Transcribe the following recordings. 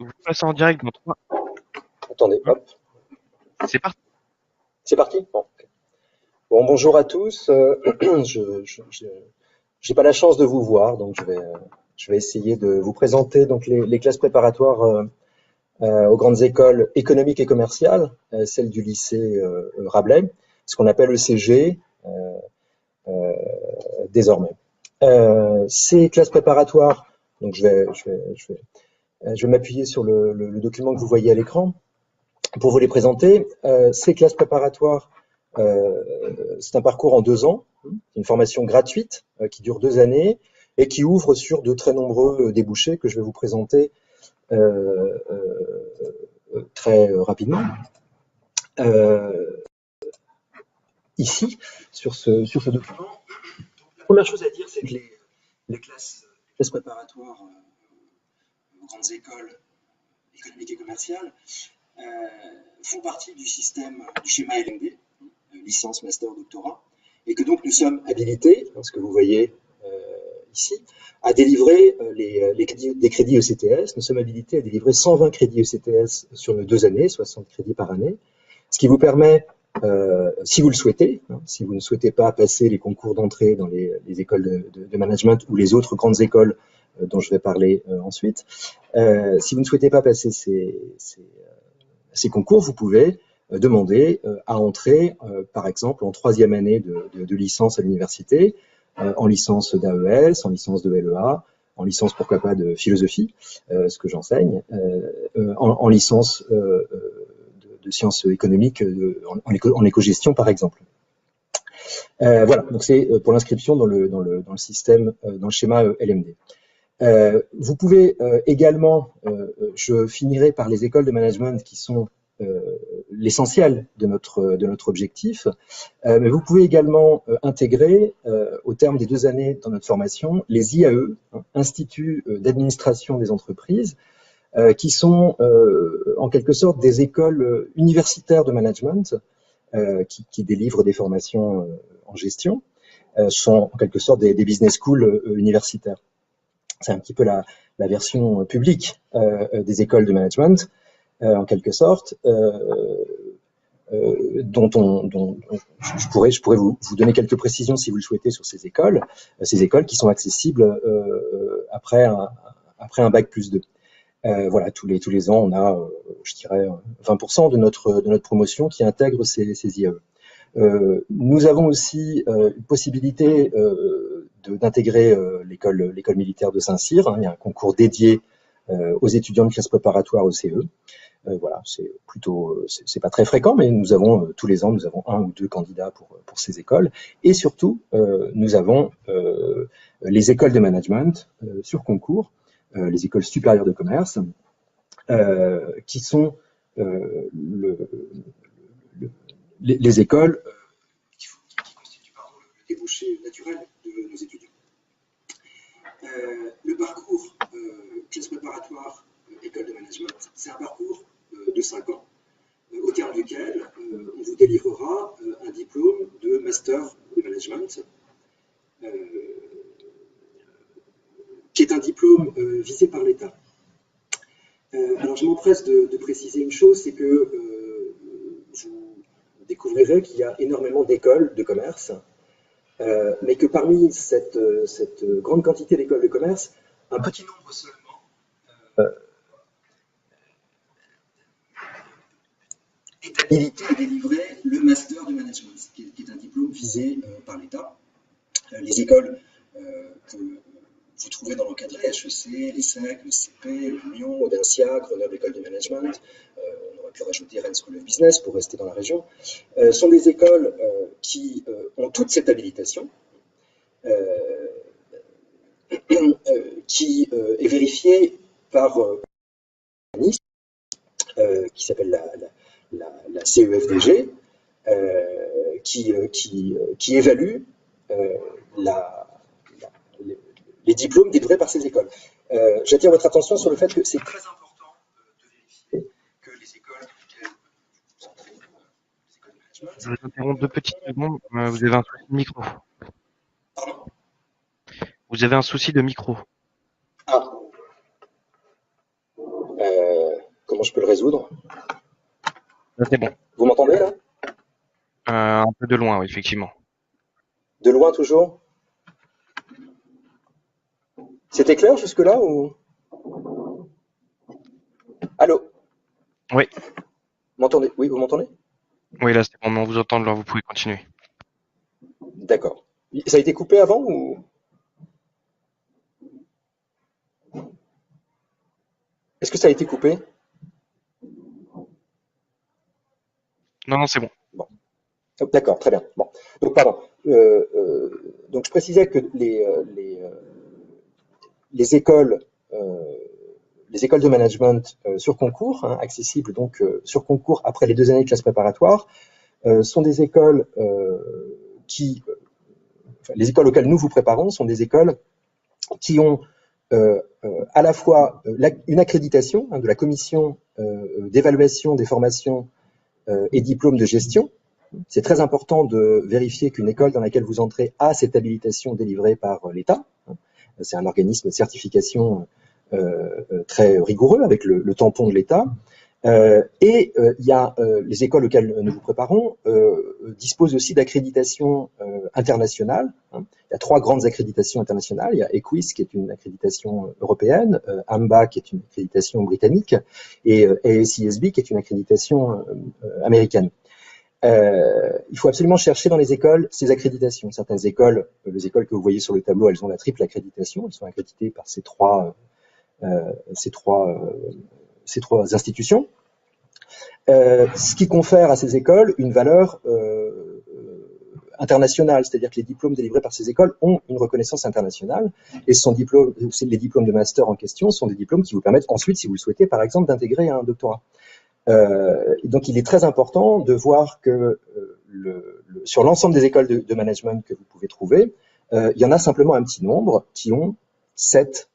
Vous passez en direct dans 3. Attendez, hop, C'est parti. c'est parti. Bon, ok. Bon, bonjour à tous. J'ai pas la chance de vous voir, donc je vais essayer de vous présenter donc les classes préparatoires aux grandes écoles économiques et commerciales, celles du lycée Rabelais, ce qu'on appelle ECG euh, désormais. Ces classes préparatoires, donc je vais m'appuyer sur le document que vous voyez à l'écran pour vous les présenter. Ces classes préparatoires, c'est un parcours en 2 ans, une formation gratuite qui dure 2 années et qui ouvre sur de très nombreux débouchés que je vais vous présenter très rapidement. Ici, sur ce document, la première chose à dire, c'est que les classes préparatoires aux grandes écoles économiques et commerciales font partie du système du schéma LMD, licence, master, doctorat, et que donc nous sommes habilités, ce que vous voyez ici, à délivrer des crédits ECTS. Nous sommes habilités à délivrer 120 crédits ECTS sur nos 2 années, 60 crédits par année, ce qui vous permet, si vous le souhaitez, si vous ne souhaitez pas passer les concours d'entrée dans les écoles de management ou les autres grandes écoles dont je vais parler ensuite, si vous ne souhaitez pas passer ces concours, vous pouvez demander à entrer, par exemple, en 3e année de licence à l'université, en licence d'AES, en licence de LEA, en licence, pourquoi pas, de philosophie, ce que j'enseigne, en licence de sciences économiques, en éco-gestion, par exemple. Voilà, donc c'est pour l'inscription dans le système, dans le schéma LMD. Vous pouvez également, je finirai par les écoles de management qui sont l'essentiel de notre objectif, mais vous pouvez également intégrer, au terme des 2 années dans notre formation, les IAE, Instituts d'administration des entreprises, qui sont en quelque sorte des écoles universitaires de management qui délivrent des formations en gestion, sont en quelque sorte des business schools universitaires. C'est un petit peu la version publique des écoles de management, en quelque sorte, dont je pourrais vous donner quelques précisions si vous le souhaitez sur ces écoles qui sont accessibles après un bac plus 2. Voilà, tous les ans, on a, je dirais, 20% de notre promotion qui intègre ces IAE. Nous avons aussi une possibilité d'intégrer l'école militaire de Saint-Cyr. Il y a un concours dédié aux étudiants de classe préparatoire au CE. Voilà, c'est plutôt, c'est pas très fréquent, mais nous avons tous les ans, nous avons 1 ou 2 candidats pour ces écoles. Et surtout, nous avons les écoles de management sur concours, les écoles supérieures de commerce, qui sont les écoles qui constituent le débouché naturel de nos étudiants. Le parcours classe préparatoire école de management, c'est un parcours de 5 ans, au terme duquel on vous délivrera un diplôme de master de management, qui est un diplôme visé par l'État. Alors je m'empresse de préciser une chose, c'est que vous découvrirez qu'il y a énormément d'écoles de commerce, mais que parmi cette grande quantité d'écoles de commerce, un petit nombre seulement est habilité à délivrer le master de management, qui est un diplôme visé par l'État. Les écoles que vous trouvez dans l'encadré, HEC, l'ESSEC, le CP, l'Union, Audencia, Grenoble École de Management, on aurait pu rajouter Rennes School of Business pour rester dans la région, sont des écoles qui ont toute cette habilitation, qui est vérifiée par un organisme qui s'appelle la CEFDG, qui évalue les diplômes délivrés par ces écoles. J'attire votre attention sur le fait que c'est très important de vérifier que les écoles Je vous interromps 2 petites secondes. Vous avez un souci de micro. Pardon ? Vous avez un souci de micro. Ah. Comment je peux le résoudre? Là, c'est bon. Vous m'entendez là? Un peu de loin, oui, effectivement. De loin toujours? C'était clair jusque-là ou? Allô? Oui, M'entendez? Oui, vous m'entendez? oui, là, c'est bon, mais on vous entend, alors vous pouvez continuer. D'accord. Ça a été coupé avant ou? Est-ce que ça a été coupé? Non, non, c'est bon. Bon. D'accord, très bien. Bon. Donc, pardon. Donc, je précisais que les écoles, euh, les écoles de management sur concours, hein, accessibles donc sur concours après les 2 années de classe préparatoire, sont des écoles les écoles auxquelles nous vous préparons sont des écoles qui ont à la fois une accréditation de la commission d'évaluation des formations et diplômes de gestion. C'est très important de vérifier qu'une école dans laquelle vous entrez a cette habilitation délivrée par l'État. C'est un organisme de certification très rigoureux avec le tampon de l'État. Il y a les écoles auxquelles nous vous préparons disposent aussi d'accréditation internationale. Il y a 3 grandes accréditations internationales. Il y a EQUIS qui est une accréditation européenne, AMBA qui est une accréditation britannique et AACSB qui est une accréditation américaine. Il faut absolument chercher dans les écoles ces accréditations. Certaines écoles, les écoles que vous voyez sur le tableau, elles ont la triple accréditation. Elles sont accréditées par ces trois institutions. Ce qui confère à ces écoles une valeur internationale, c'est-à-dire que les diplômes délivrés par ces écoles ont une reconnaissance internationale, et les diplômes de master en question sont des diplômes qui vous permettent ensuite, si vous le souhaitez, par exemple, d'intégrer un doctorat. Donc il est très important de voir que sur l'ensemble des écoles de management que vous pouvez trouver, il y en a simplement un petit nombre qui ont ces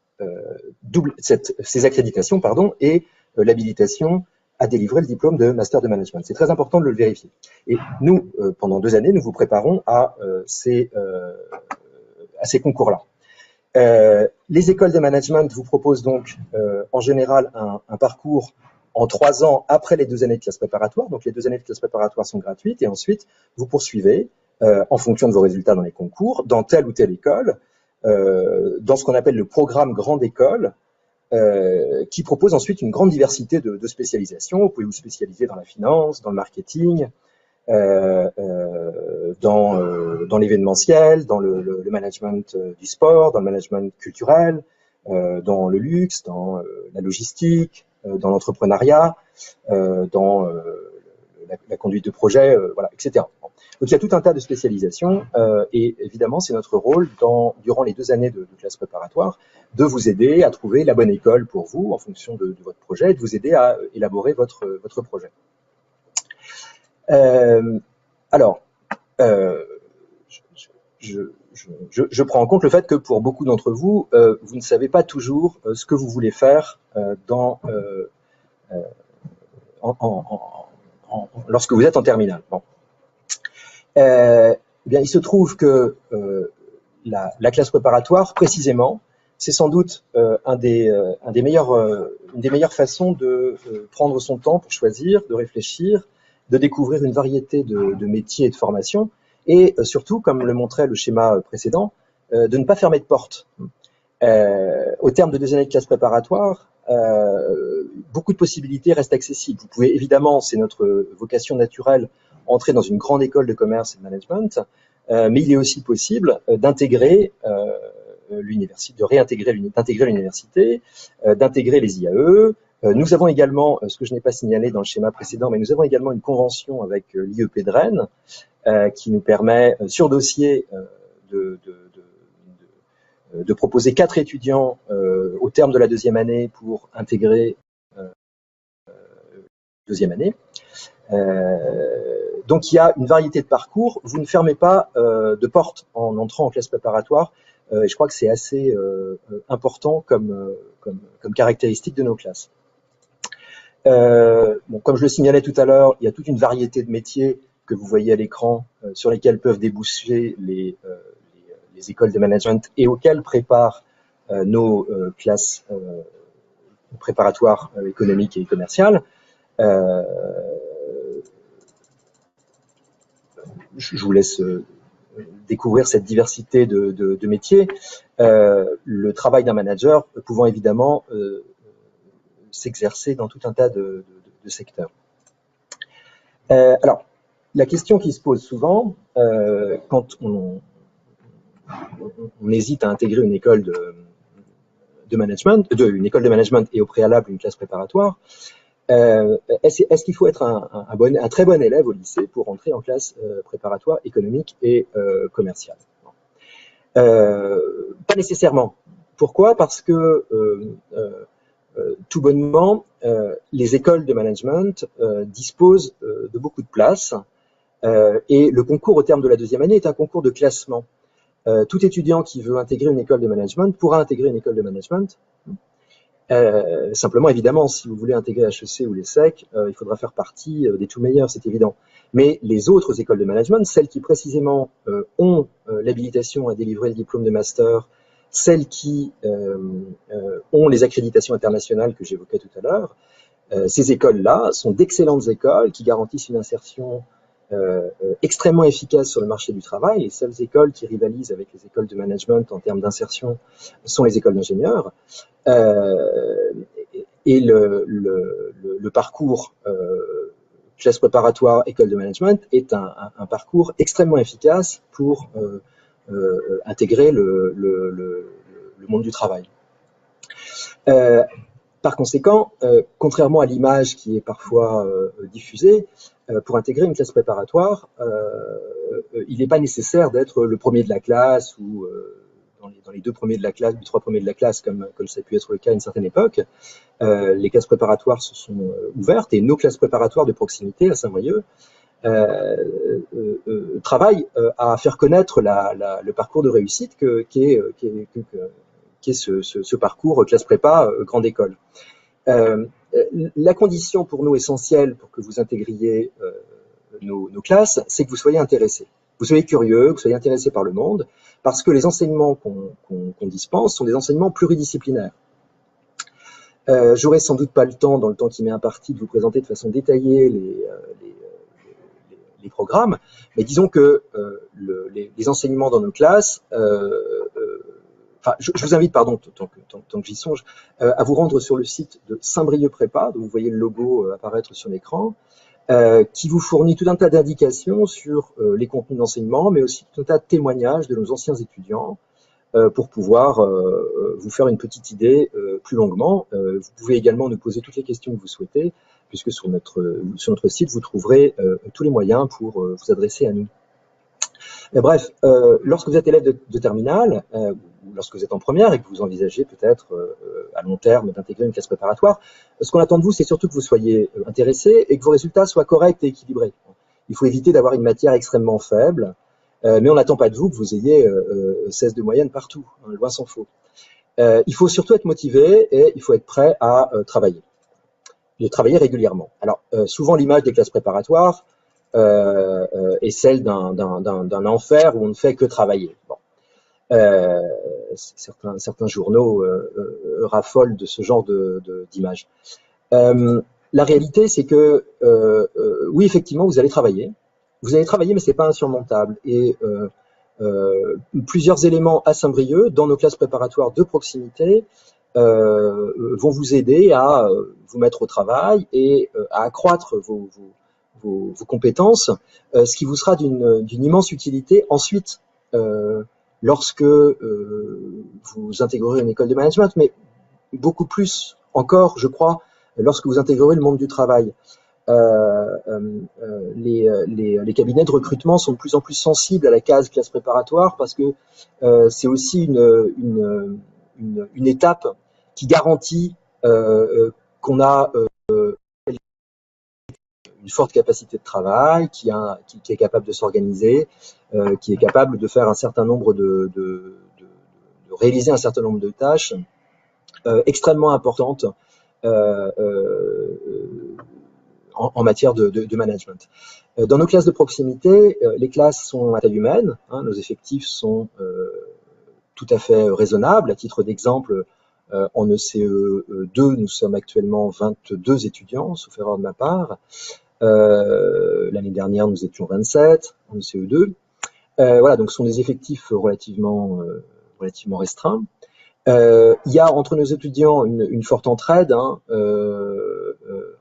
accréditations et l'habilitation à délivrer le diplôme de master de management. C'est très important de le vérifier. Et nous, pendant 2 années, nous vous préparons à ces concours-là. Les écoles de management vous proposent donc en général un parcours en 3 ans après les 2 années de classe préparatoire. Donc les 2 années de classe préparatoire sont gratuites et ensuite vous poursuivez en fonction de vos résultats dans les concours dans telle ou telle école, dans ce qu'on appelle le programme grande école, qui propose ensuite une grande diversité de spécialisations. Vous pouvez vous spécialiser dans la finance, dans le marketing, dans l'événementiel, dans le management du sport, dans le management culturel, dans le luxe, dans la logistique, dans l'entrepreneuriat, dans la conduite de projet, voilà, etc. Donc il y a tout un tas de spécialisations et évidemment c'est notre rôle durant les 2 années de classe préparatoire de vous aider à trouver la bonne école pour vous en fonction de votre projet et de vous aider à élaborer votre projet. Alors, je prends en compte le fait que pour beaucoup d'entre vous, vous ne savez pas toujours ce que vous voulez faire lorsque vous êtes en terminale. Bon. Bien, il se trouve que la classe préparatoire, précisément, c'est sans doute une des meilleures façons de prendre son temps pour choisir, de réfléchir, de découvrir une variété de métiers et de formations, et surtout, comme le montrait le schéma précédent, de ne pas fermer de porte. Au terme de 2 années de classe préparatoire, beaucoup de possibilités restent accessibles. Vous pouvez évidemment, c'est notre vocation naturelle, entrer dans une grande école de commerce et de management, mais il est aussi possible d'intégrer l'université, d'intégrer l'université, d'intégrer les IAE. Nous avons également, ce que je n'ai pas signalé dans le schéma précédent, mais nous avons également une convention avec l'IEP de Rennes qui nous permet, sur dossier, de proposer 4 étudiants au terme de la 2e année pour intégrer 2e année. Donc il y a une variété de parcours. Vous ne fermez pas de porte en entrant en classe préparatoire. Et je crois que c'est assez important comme caractéristique de nos classes. Comme je le signalais tout à l'heure, il y a toute une variété de métiers que vous voyez à l'écran sur lesquels peuvent déboucher les écoles de management et auxquelles préparent nos classes préparatoire économique et commercial. Je vous laisse découvrir cette diversité de métiers. Le travail d'un manager pouvant évidemment s'exercer dans tout un tas de secteurs. Alors, la question qui se pose souvent quand on hésite à intégrer une école de management, une école de management et au préalable une classe préparatoire, est-ce qu'il faut être un très bon élève au lycée pour entrer en classe préparatoire économique et commerciale? Pas nécessairement. Pourquoi? Parce que tout bonnement, les écoles de management disposent de beaucoup de places et le concours au terme de la deuxième année est un concours de classement. Tout étudiant qui veut intégrer une école de management pourra intégrer une école de management. Simplement, évidemment, si vous voulez intégrer HEC ou l'ESSEC, il faudra faire partie des tout meilleurs, c'est évident. Mais les autres écoles de management, celles qui précisément ont l'habilitation à délivrer le diplôme de master, celles qui ont les accréditations internationales que j'évoquais tout à l'heure, ces écoles-là sont d'excellentes écoles qui garantissent une insertion extrêmement efficace sur le marché du travail. Les seules écoles qui rivalisent avec les écoles de management en termes d'insertion sont les écoles d'ingénieurs. Et le parcours classe préparatoire école de management est un parcours extrêmement efficace pour intégrer le monde du travail. Par conséquent, contrairement à l'image qui est parfois diffusée, pour intégrer une classe préparatoire, il n'est pas nécessaire d'être le premier de la classe ou dans les 2 premiers de la classe, les 3 premiers de la classe, comme ça a pu être le cas à une certaine époque. Les classes préparatoires se sont ouvertes et nos classes préparatoires de proximité à Saint-Brieuc travaillent à faire connaître le parcours de réussite qu'est ce parcours classe prépa grande école. La condition pour nous essentielle pour que vous intégriez nos classes, c'est que vous soyez intéressé. Vous soyez curieux, que vous soyez intéressé par le monde, parce que les enseignements qu'on dispense sont des enseignements pluridisciplinaires. J'aurai sans doute pas le temps, dans le temps qui m'est imparti, de vous présenter de façon détaillée les programmes, mais disons que les enseignements dans nos classes, je vous invite, pardon, tant que j'y songe, à vous rendre sur le site de Saint-Brieuc Prépa, dont vous voyez le logo apparaître sur l'écran, qui vous fournit tout un tas d'indications sur les contenus d'enseignement, mais aussi tout un tas de témoignages de nos anciens étudiants pour pouvoir vous faire une petite idée plus longuement. Vous pouvez également nous poser toutes les questions que vous souhaitez, puisque sur notre site, vous trouverez tous les moyens pour vous adresser à nous. Bref, lorsque vous êtes élève de terminale, ou lorsque vous êtes en première et que vous envisagez peut-être à long terme d'intégrer une classe préparatoire, ce qu'on attend de vous, c'est surtout que vous soyez intéressé et que vos résultats soient corrects et équilibrés. Il faut éviter d'avoir une matière extrêmement faible, mais on n'attend pas de vous que vous ayez 16 de moyenne partout, hein, loin s'en faut. Il faut surtout être motivé et il faut être prêt à travailler. Et travailler régulièrement. Alors, souvent l'image des classes préparatoires est celle d'un enfer où on ne fait que travailler. Bon. Certains journaux raffolent de ce genre d'image. La réalité, c'est que oui, effectivement, vous allez travailler. Vous allez travailler, mais c'est pas insurmontable. Et plusieurs éléments à Saint-Brieuc, dans nos classes préparatoires de proximité, vont vous aider à vous mettre au travail et à accroître vos compétences, ce qui vous sera d'une immense utilité ensuite lorsque vous intégrerez une école de management, mais beaucoup plus encore, je crois, lorsque vous intégrerez le monde du travail. Les cabinets de recrutement sont de plus en plus sensibles à la case classe préparatoire parce que c'est aussi une étape qui garantit qu'on a une forte capacité de travail, qui est capable de s'organiser, qui est capable de faire un certain nombre de réaliser un certain nombre de tâches extrêmement importantes en matière de management. Dans nos classes de proximité, les classes sont à taille humaine, hein, nos effectifs sont tout à fait raisonnables. À titre d'exemple, En ECE2, nous sommes actuellement 22 étudiants, sauf erreur de ma part. L'année dernière, nous étions 27 en ECE2. Voilà, donc ce sont des effectifs relativement restreints. Il y a entre nos étudiants une forte entraide, hein,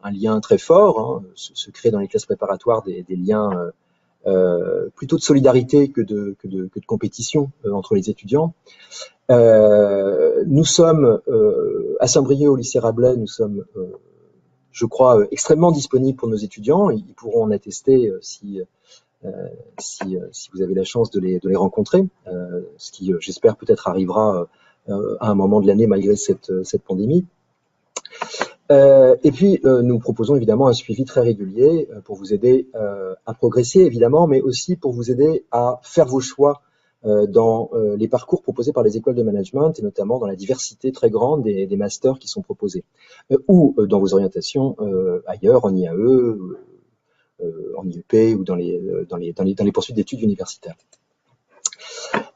un lien très fort, hein, se crée dans les classes préparatoires des liens plutôt de solidarité que de compétition entre les étudiants. Nous sommes à Saint-Brieuc au lycée Rabelais, nous sommes, je crois, extrêmement disponibles pour nos étudiants. Ils pourront en attester si vous avez la chance de les rencontrer, ce qui, j'espère, peut-être arrivera à un moment de l'année malgré cette pandémie. Et puis, nous proposons évidemment un suivi très régulier pour vous aider à progresser, évidemment, mais aussi pour vous aider à faire vos choix dans les parcours proposés par les écoles de management, et notamment dans la diversité très grande des masters qui sont proposés, ou dans vos orientations ailleurs, en IAE, en IUP ou dans les poursuites d'études universitaires.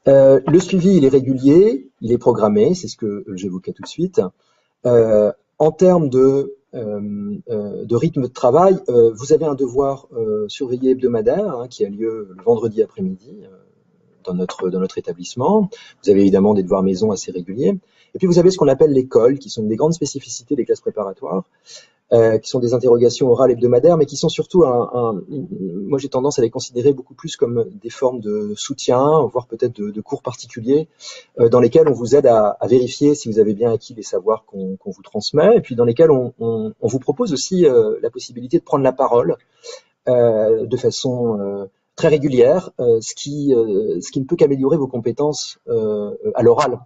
Le suivi, il est régulier, il est programmé, c'est ce que j'évoquais tout de suite. En termes de rythme de travail, vous avez un devoir surveillé hebdomadaire hein, qui a lieu le vendredi après-midi dans notre établissement. Vous avez évidemment des devoirs maison assez réguliers. Et puis vous avez ce qu'on appelle l'école, qui sont des grandes spécificités des classes préparatoires, qui sont des interrogations orales hebdomadaires, mais qui sont surtout moi j'ai tendance à les considérer beaucoup plus comme des formes de soutien, voire peut-être de cours particuliers, dans lesquels on vous aide à vérifier si vous avez bien acquis les savoirs qu'on vous transmet, et puis dans lesquels on vous propose aussi la possibilité de prendre la parole de façon très régulière, ce qui ne peut qu'améliorer vos compétences à l'oral,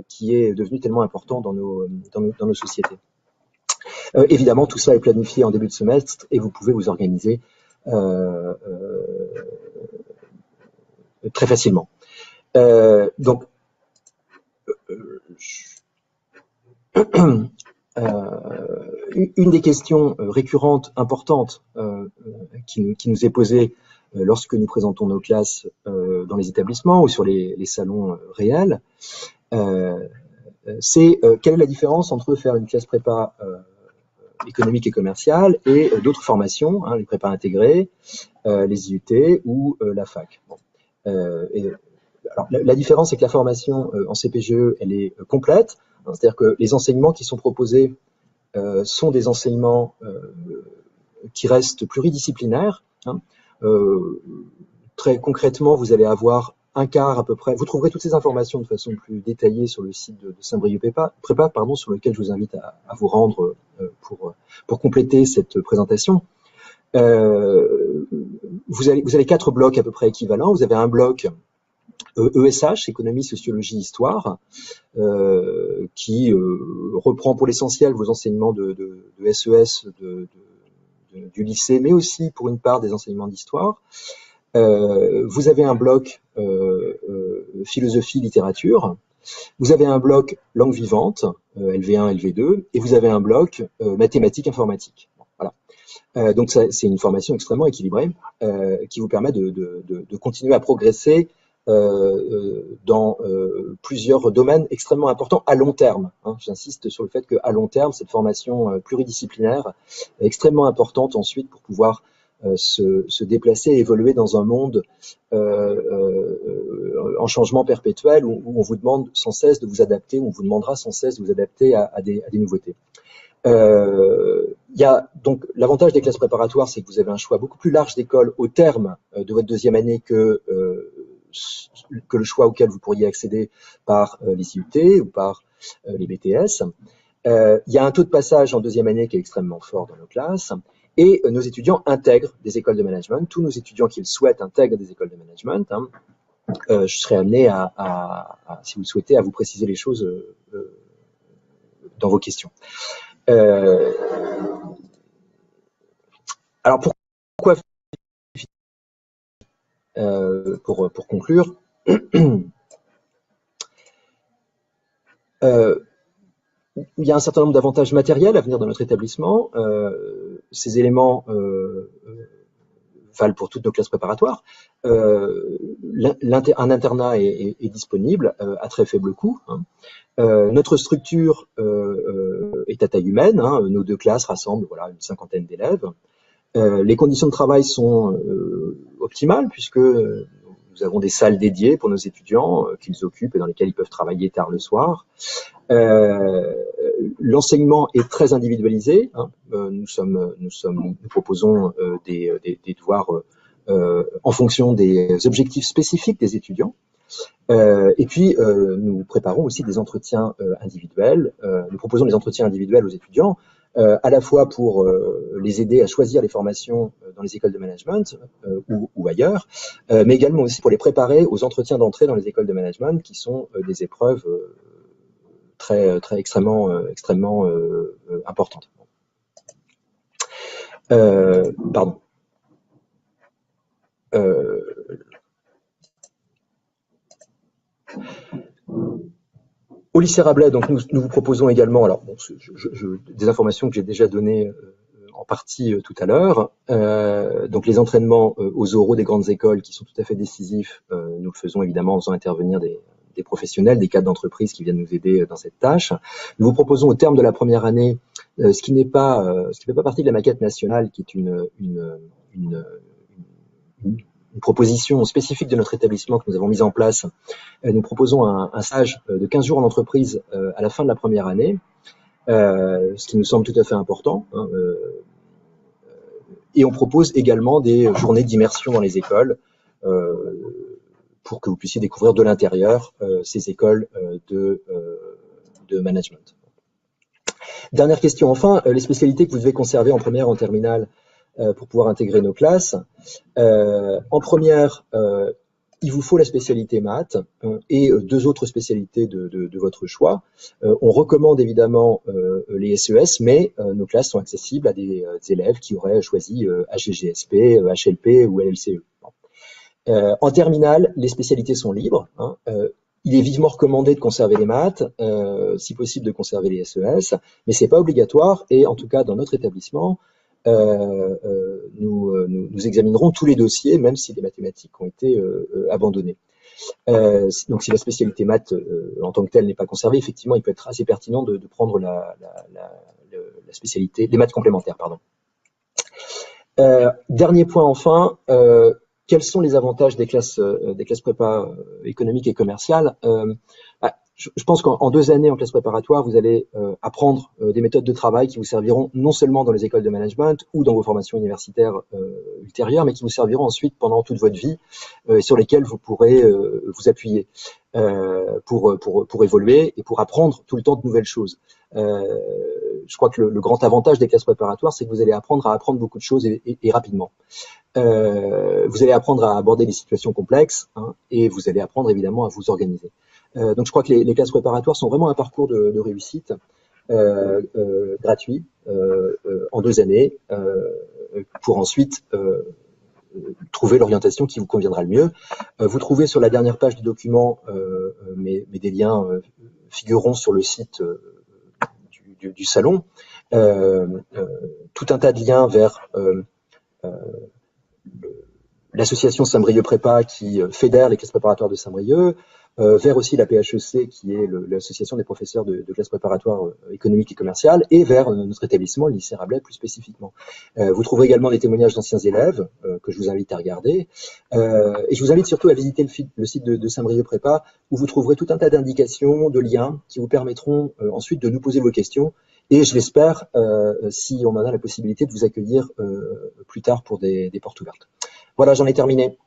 qui est devenu tellement important dans nos sociétés. Évidemment, tout ça est planifié en début de semestre et vous pouvez vous organiser très facilement. Donc, une des questions récurrentes, importantes, qui nous est posée lorsque nous présentons nos classes dans les établissements ou sur les salons réels, c'est quelle est la différence entre faire une classe prépa économique et commerciale et d'autres formations, hein, les prépas intégrés, les IUT ou la fac. Bon. Alors, la différence, c'est que la formation en CPGE, elle est complète, hein, c'est-à-dire que les enseignements qui sont proposés sont des enseignements qui restent pluridisciplinaires. Hein. Très concrètement, vous allez avoir un quart à peu près. Vous trouverez toutes ces informations de façon plus détaillée sur le site de Saint-Brieuc Prépa, sur lequel je vous invite à vous rendre pour compléter cette présentation. Vous avez 4 blocs à peu près équivalents. Vous avez un bloc ESH, économie, sociologie, histoire, qui reprend pour l'essentiel vos enseignements de SES du lycée, mais aussi pour une part des enseignements d'histoire. Vous avez un bloc philosophie, littérature. Vous avez un bloc langue vivante, LV1, LV2, et vous avez un bloc mathématiques, informatique. Voilà. Donc c'est une formation extrêmement équilibrée qui vous permet de continuer à progresser dans plusieurs domaines extrêmement importants à long terme. Hein. J'insiste sur le fait qu'à long terme, cette formation pluridisciplinaire est extrêmement importante ensuite pour pouvoir se déplacer et évoluer dans un monde en changement perpétuel où on vous demande sans cesse de vous adapter, où on vous demandera sans cesse de vous adapter à des nouveautés. Il y a donc l'avantage des classes préparatoires, c'est que vous avez un choix beaucoup plus large d'écoles au terme de votre deuxième année que le choix auquel vous pourriez accéder par les IUT ou par les BTS. Il y a un taux de passage en deuxième année qui est extrêmement fort dans nos classes. Et nos étudiants intègrent des écoles de management. Tous nos étudiants qui le souhaitent intègrent des écoles de management. Hein. Je serai amené si vous le souhaitez, à vous préciser les choses dans vos questions. Alors pourquoi pour conclure, il y a un certain nombre d'avantages matériels à venir dans notre établissement. Ces éléments valent pour toutes nos classes préparatoires. Un internat est disponible à très faible coût. Hein. Notre structure est à taille humaine. Hein. Nos 2 classes rassemblent voilà, une 50aine d'élèves. Les conditions de travail sont optimales puisque nous avons des salles dédiées pour nos étudiants qu'ils occupent et dans lesquelles ils peuvent travailler tard le soir. L'enseignement est très individualisé. Hein. Nous proposons des devoirs en fonction des objectifs spécifiques des étudiants. Et puis, nous préparons aussi des entretiens individuels. Nous proposons des entretiens individuels aux étudiants, à la fois pour les aider à choisir les formations dans les écoles de management ou ailleurs, mais également aussi pour les préparer aux entretiens d'entrée dans les écoles de management, qui sont des épreuves extrêmement importantes. Pardon. Au lycée Rabelais, donc nous vous proposons également, alors bon, des informations que j'ai déjà données en partie tout à l'heure. Donc les entraînements aux oraux des grandes écoles qui sont tout à fait décisifs, nous le faisons évidemment en faisant intervenir des professionnels, des cadres d'entreprise qui viennent nous aider dans cette tâche. Nous vous proposons au terme de la première année, ce qui ne fait pas partie de la maquette nationale, qui est une proposition spécifique de notre établissement que nous avons mise en place. Nous proposons un stage de 15 jours en entreprise à la fin de la première année, ce qui nous semble tout à fait important. Hein, et on propose également des journées d'immersion dans les écoles pour que vous puissiez découvrir de l'intérieur ces écoles de management. Dernière question enfin, les spécialités que vous devez conserver en première, en terminale, pour pouvoir intégrer nos classes. En première, il vous faut la spécialité maths et 2 autres spécialités de votre choix. On recommande évidemment les SES, mais nos classes sont accessibles à des élèves qui auraient choisi HGGSP, HLP ou LLCE. En terminale, les spécialités sont libres. Hein. Il est vivement recommandé de conserver les maths, si possible de conserver les SES, mais c'est pas obligatoire. Et en tout cas, dans notre établissement, nous examinerons tous les dossiers, même si les mathématiques ont été abandonnées. Donc, si la spécialité maths en tant que telle n'est pas conservée, effectivement, il peut être assez pertinent de prendre la spécialité, les maths complémentaires, pardon. Dernier point enfin. Quels sont les avantages des classes prépa économiques et commerciales? Je pense qu'en 2 années en classe préparatoire, vous allez apprendre des méthodes de travail qui vous serviront non seulement dans les écoles de management ou dans vos formations universitaires ultérieures, mais qui vous serviront ensuite pendant toute votre vie, sur lesquelles vous pourrez vous appuyer pour évoluer et pour apprendre tout le temps de nouvelles choses. Je crois que le grand avantage des classes préparatoires, c'est que vous allez apprendre à apprendre beaucoup de choses et rapidement. Vous allez apprendre à aborder des situations complexes, hein, et vous allez apprendre évidemment à vous organiser. Donc je crois que les classes préparatoires sont vraiment un parcours de réussite gratuit en 2 années pour ensuite trouver l'orientation qui vous conviendra le mieux. Vous trouvez sur la dernière page du document, mais des liens figureront sur le site du salon, tout un tas de liens vers l'association Saint-Brieuc Prépa qui fédère les classes préparatoires de Saint-Brieuc, vers aussi la PHEC qui est l'association des professeurs de classes préparatoires économiques et commerciales, et vers notre établissement, le lycée Rabelais plus spécifiquement. Vous trouverez également des témoignages d'anciens élèves que je vous invite à regarder, et je vous invite surtout à visiter le site de Saint-Brieuc Prépa, où vous trouverez tout un tas d'indications, de liens qui vous permettront ensuite de nous poser vos questions, et je l'espère, si on en a la possibilité, de vous accueillir plus tard pour des portes ouvertes. Voilà, j'en ai terminé.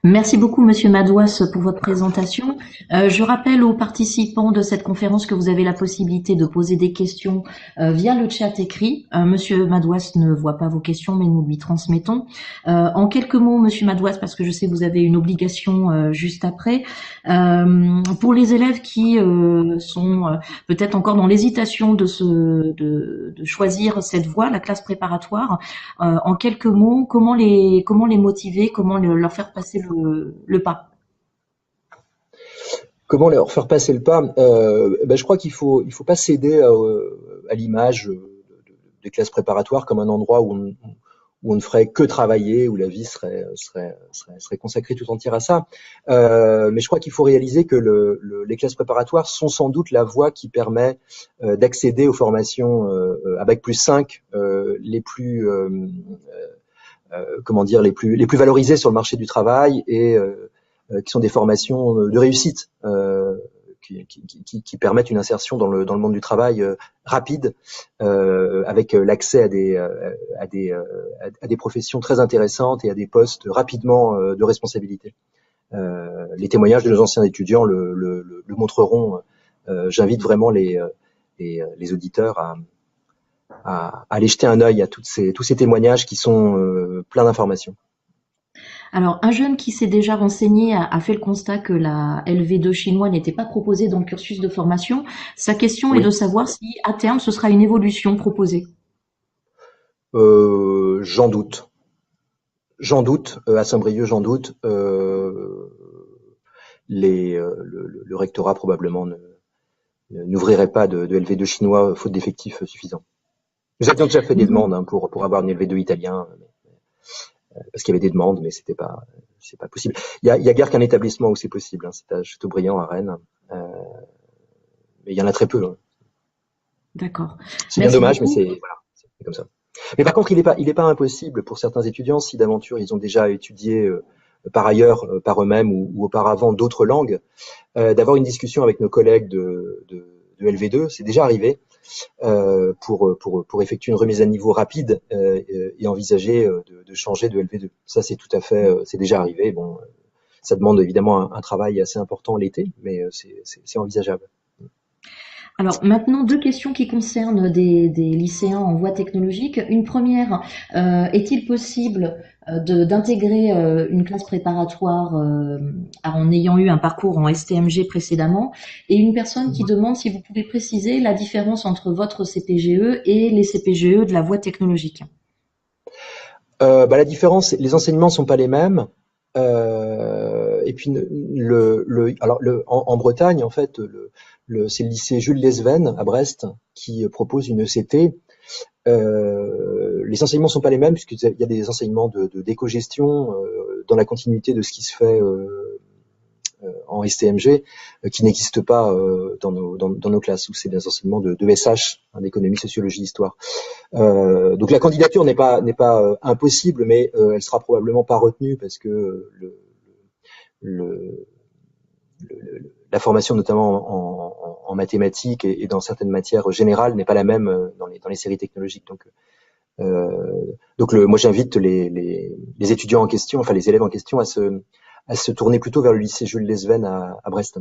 Merci beaucoup, Monsieur Madouas, pour votre présentation. Je rappelle aux participants de cette conférence que vous avez la possibilité de poser des questions via le chat écrit. Monsieur Madouas ne voit pas vos questions, mais nous lui transmettons. En quelques mots, Monsieur Madouas, parce que je sais que vous avez une obligation juste après, pour les élèves qui sont peut-être encore dans l'hésitation de choisir cette voie, la classe préparatoire, en quelques mots, comment les motiver, comment leur faire passer le pas? Comment leur faire passer le pas? Je crois qu'il faut pas céder à l'image des classes préparatoires comme un endroit où où on ne ferait que travailler, où la vie serait consacrée tout entière à ça. Mais je crois qu'il faut réaliser que les classes préparatoires sont sans doute la voie qui permet d'accéder aux formations à Bac+5 les plus les plus valorisées sur le marché du travail et qui sont des formations de réussite qui permettent une insertion dans le monde du travail rapide, avec l'accès à des professions très intéressantes et à des postes rapidement de responsabilité. Les témoignages de nos anciens étudiants le montreront. J'invite vraiment les auditeurs à aller jeter un œil à tous ces témoignages qui sont pleins d'informations. Alors, un jeune qui s'est déjà renseigné a fait le constat que la LV2 chinois n'était pas proposée dans le cursus de formation. Sa question est de savoir si, à terme, ce sera une évolution proposée. J'en doute. À Saint-Brieuc, j'en doute. Le rectorat probablement n'ouvrirait pas de LV2 chinois faute d'effectifs suffisants. Nous avions déjà fait des demandes pour avoir une LV2 italien, parce qu'il y avait des demandes, mais c'est pas possible. Il y a guère qu'un établissement où c'est possible. C'est à Châteaubriand, à Rennes, mais il y en a très peu. D'accord. C'est bien dommage, mais c'est comme ça. Mais par contre, il est pas impossible pour certains étudiants, si d'aventure ils ont déjà étudié par ailleurs, par eux-mêmes ou auparavant d'autres langues, d'avoir une discussion avec nos collègues de LV2. C'est déjà arrivé. Pour effectuer une remise à niveau rapide et envisager de changer de LV2. Ça, c'est tout à fait, c'est déjà arrivé. Bon, ça demande évidemment un travail assez important l'été, mais c'est envisageable. Alors maintenant, deux questions qui concernent des lycéens en voie technologique. Une première, est-il possible d'intégrer une classe préparatoire en ayant eu un parcours en STMG précédemment? Et une personne qui demande si vous pouvez préciser la différence entre votre CPGE et les CPGE de la voie technologique. La différence, les enseignements sont pas les mêmes. Et puis en Bretagne, en fait, c'est le lycée Jules Lesven à Brest qui propose une ECT. Les enseignements sont pas les mêmes puisqu'il y a des enseignements d'éco-gestion dans la continuité de ce qui se fait en STMG qui n'existent pas dans nos classes, où c'est des enseignements de SH, d'économie, sociologie, histoire. Donc la candidature n'est pas impossible, mais elle sera probablement pas retenue parce que la formation, notamment en mathématiques et dans certaines matières générales, n'est pas la même dans les séries technologiques. Donc moi j'invite les étudiants en question, enfin les élèves en question, à se tourner plutôt vers le lycée Jules Lesven à Brest.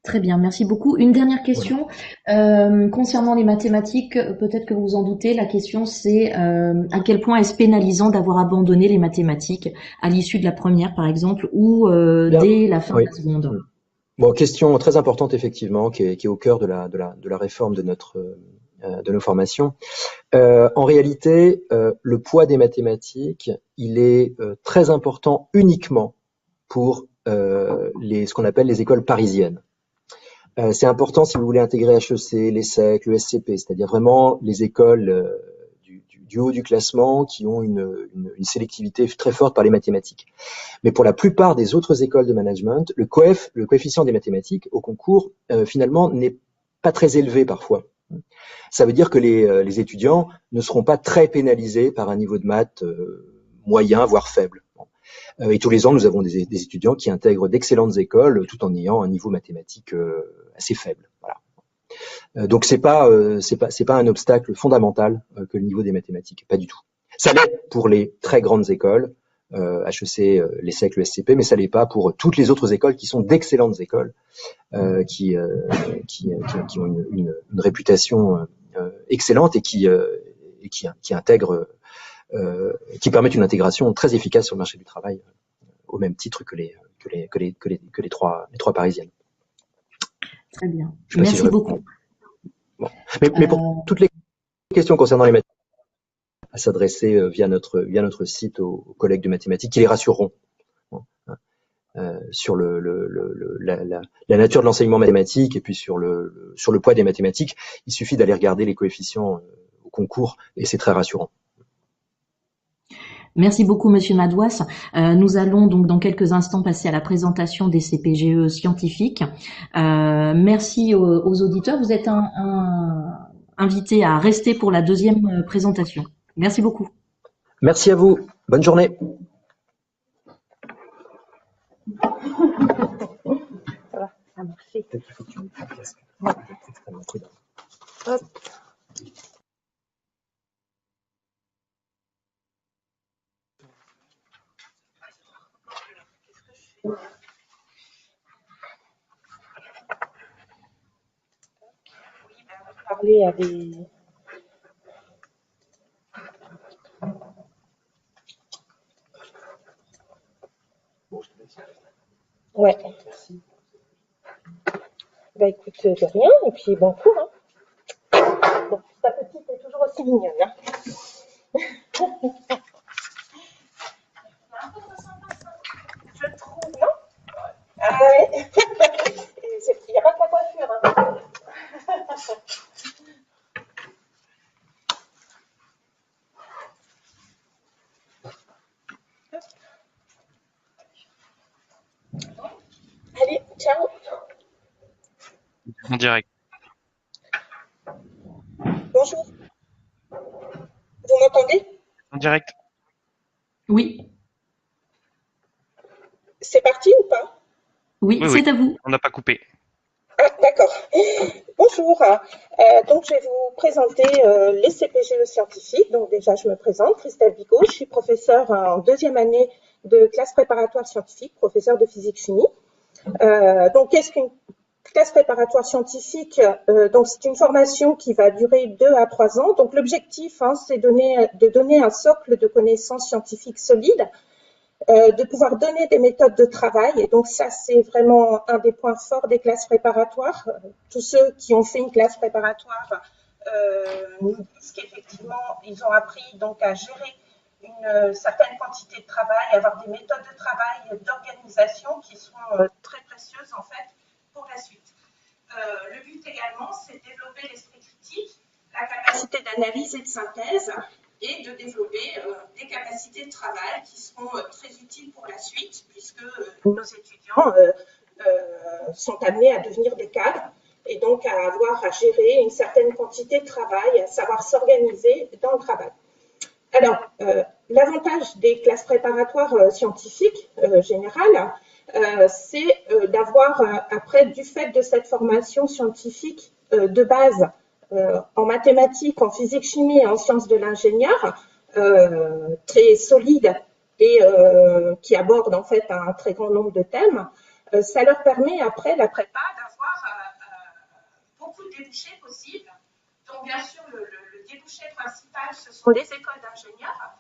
Très bien, merci beaucoup. Une dernière question concernant les mathématiques, peut-être que vous vous en doutez, la question c'est à quel point est-ce pénalisant d'avoir abandonné les mathématiques à l'issue de la première par exemple ou dès la fin de la seconde. Bon, question très importante effectivement, qui est au cœur de la réforme de nos formations. En réalité, le poids des mathématiques, il est très important uniquement pour ce qu'on appelle les écoles parisiennes. C'est important si vous voulez intégrer HEC, l'ESSEC, le SCP, c'est-à-dire vraiment les écoles du haut du classement qui ont une sélectivité très forte par les mathématiques. Mais pour la plupart des autres écoles de management, le coefficient des mathématiques au concours, finalement, n'est pas très élevé parfois. Ça veut dire que les étudiants ne seront pas très pénalisés par un niveau de maths moyen, voire faible. Et tous les ans, nous avons des étudiants qui intègrent d'excellentes écoles tout en ayant un niveau mathématique assez faible. Voilà. Donc c'est pas un obstacle fondamental que le niveau des mathématiques, pas du tout. Ça l'est pour les très grandes écoles, HEC, l'ESSEC, le SCP, mais ça l'est pas pour toutes les autres écoles qui sont d'excellentes écoles, qui ont une réputation excellente et qui intègrent, qui permettent une intégration très efficace sur le marché du travail, au même titre que les trois parisiennes. Très bien. Merci beaucoup. Bon. Mais pour toutes les questions concernant les mathématiques, à s'adresser via notre site aux collègues de mathématiques qui les rassureront sur la nature de l'enseignement mathématique et puis sur le poids des mathématiques. Il suffit d'aller regarder les coefficients au concours et c'est très rassurant. Merci beaucoup, Monsieur Madouas. Nous allons donc dans quelques instants passer à la présentation des CPGE scientifiques. Merci aux auditeurs. Vous êtes invités à rester pour la deuxième présentation. Merci beaucoup. Merci à vous. Bonne journée. Ça va, ça a marché. Peut-être qu'il faut que tu mettes ton casque. Ouais. C'est extrêmement prudent. Hop. Parler à des... Bon, je te laisse. Ouais. Merci. Bah écoute, de rien, et puis bon cours. Hein. Bon, ta petite est toujours aussi mignonne. Hein. Je trouve, non? Ah ouais. Il n'y a pas que la coiffure. Hein. Allez, ciao. En direct. Bonjour. Vous m'entendez? En direct. Oui, C'est parti ou pas? oui, Oui, c'est à vous. On n'a pas coupé. Ah, d'accord. Bonjour. Donc, je vais vous présenter les CPGE scientifiques. Donc, déjà, je me présente, Christelle Bigot. Je suis professeure en deuxième année de classe préparatoire scientifique, professeure de physique-chimie. Donc, qu'est-ce qu'une classe préparatoire scientifique? Donc, c'est une formation qui va durer 2 à 3 ans. Donc, l'objectif, hein, c'est de donner un socle de connaissances scientifiques solides, de pouvoir donner des méthodes de travail. Et donc, ça, c'est vraiment un des points forts des classes préparatoires. Tous ceux qui ont fait une classe préparatoire nous disent qu'effectivement, ils ont appris donc à gérer une certaine quantité de travail, avoir des méthodes de travail, d'organisation qui sont très précieuses en fait pour la suite. Le but également, c'est de développer l'esprit critique, la capacité d'analyse et de synthèse, et de développer des capacités de travail qui seront très utiles pour la suite, puisque nos étudiants sont amenés à devenir des cadres et donc à avoir à gérer une certaine quantité de travail, à savoir s'organiser dans le travail. Alors, l'avantage des classes préparatoires scientifiques générales, c'est d'avoir, après, du fait de cette formation scientifique de base en mathématiques, en physique-chimie et en sciences de l'ingénieur, très solide et qui aborde en fait un très grand nombre de thèmes, ça leur permet après la prépa d'avoir beaucoup de débouchés possibles. Donc bien sûr, le débouché principal, ce sont les écoles d'ingénieurs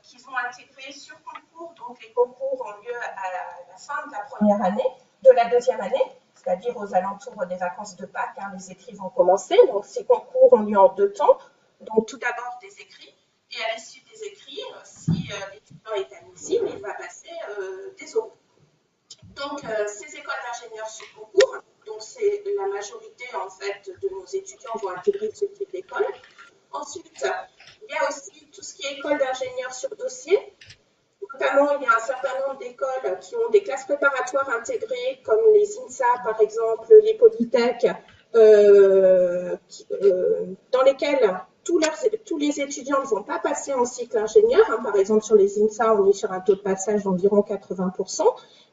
qui vont intégrer sur concours. Donc les concours ont lieu à la fin de la première année, de la deuxième année, c'est-à-dire aux alentours des vacances de Pâques, hein, les écrits vont commencer. Donc ces concours ont lieu en 2 temps. Donc tout d'abord des écrits, et à l'issue des écrits, si l'étudiant est admissible, il va passer des oraux. Donc ces écoles d'ingénieurs sur concours, donc c'est la majorité en fait de nos étudiants vont intégrer ce type d'école. Ensuite, il y a aussi tout ce qui est école d'ingénieurs sur dossier. Notamment, il y a un certain nombre d'écoles qui ont des classes préparatoires intégrées, comme les INSA, par exemple, les Polytech, dans lesquelles tous les étudiants ne vont pas passer en cycle ingénieur. Hein. Par exemple, sur les INSA, on est sur un taux de passage d'environ 80%.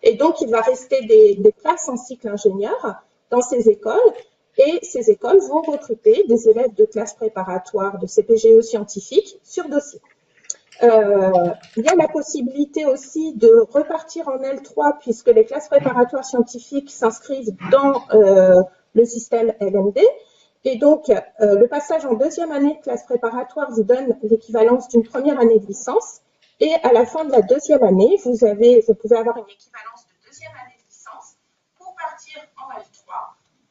Et donc, il va rester des places en cycle ingénieur dans ces écoles. Et ces écoles vont recruter des élèves de classe préparatoire de CPGE scientifiques sur dossier. Il y a la possibilité aussi de repartir en L3 puisque les classes préparatoires scientifiques s'inscrivent dans le système LMD. Et donc, le passage en deuxième année de classe préparatoire vous donne l'équivalence d'une première année de licence. Et à la fin de la deuxième année, vous pouvez avoir une équivalence de deuxième année de licence pour partir en L3.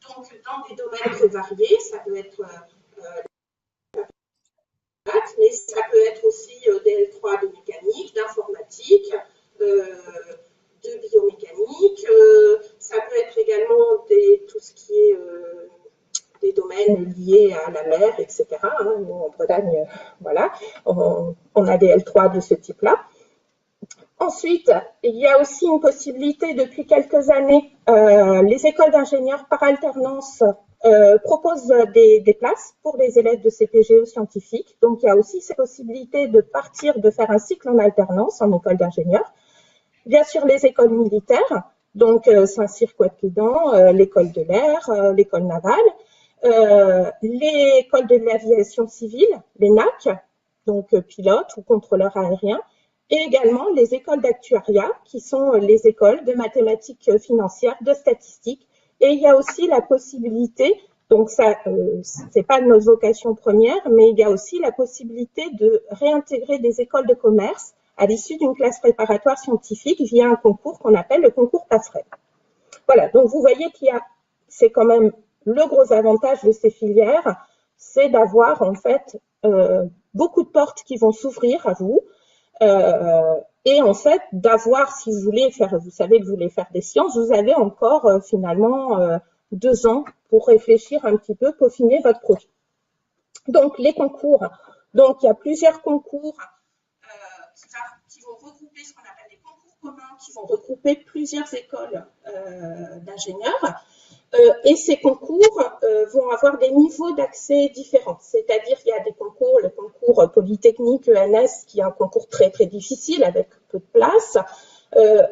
Donc, dans des domaines très variés, ça peut être mais ça peut être aussi des L3 de mécanique, d'informatique, de biomécanique. Ça peut être également tout ce qui est des domaines liés à la mer, etc. Nous, en Bretagne, voilà, on a des L3 de ce type-là. Ensuite, il y a aussi une possibilité depuis quelques années, les écoles d'ingénieurs par alternance proposent des places pour les élèves de CPGE scientifiques. Donc, il y a aussi cette possibilité de partir, de faire un cycle en alternance en école d'ingénieurs. Bien sûr, les écoles militaires, donc Saint-Cyr-Couët-Quidan, l'école de l'air, l'école navale, l'école de l'aviation civile, les NAC, donc pilote ou contrôleur aérien, et également les écoles d'actuariat, qui sont les écoles de mathématiques financières, de statistiques. Et il y a aussi la possibilité, donc ça, c'est pas notre vocation première, mais il y a aussi la possibilité de réintégrer des écoles de commerce à l'issue d'une classe préparatoire scientifique via un concours qu'on appelle le concours passerelle. Voilà, donc vous voyez qu'il y a, c'est quand même le gros avantage de ces filières, c'est d'avoir en fait beaucoup de portes qui vont s'ouvrir à vous. Et en fait, d'avoir, si vous voulez faire, vous savez que vous voulez faire des sciences, vous avez encore finalement 2 ans pour réfléchir un petit peu, peaufiner votre projet. Donc, les concours. Donc, il y a plusieurs concours qui vont regrouper ce qu'on appelle des concours communs, qui vont regrouper plusieurs écoles d'ingénieurs. Et ces concours vont avoir des niveaux d'accès différents. C'est-à-dire qu'il y a des concours, le concours Polytechnique, ENS, qui est un concours très très difficile avec peu de place.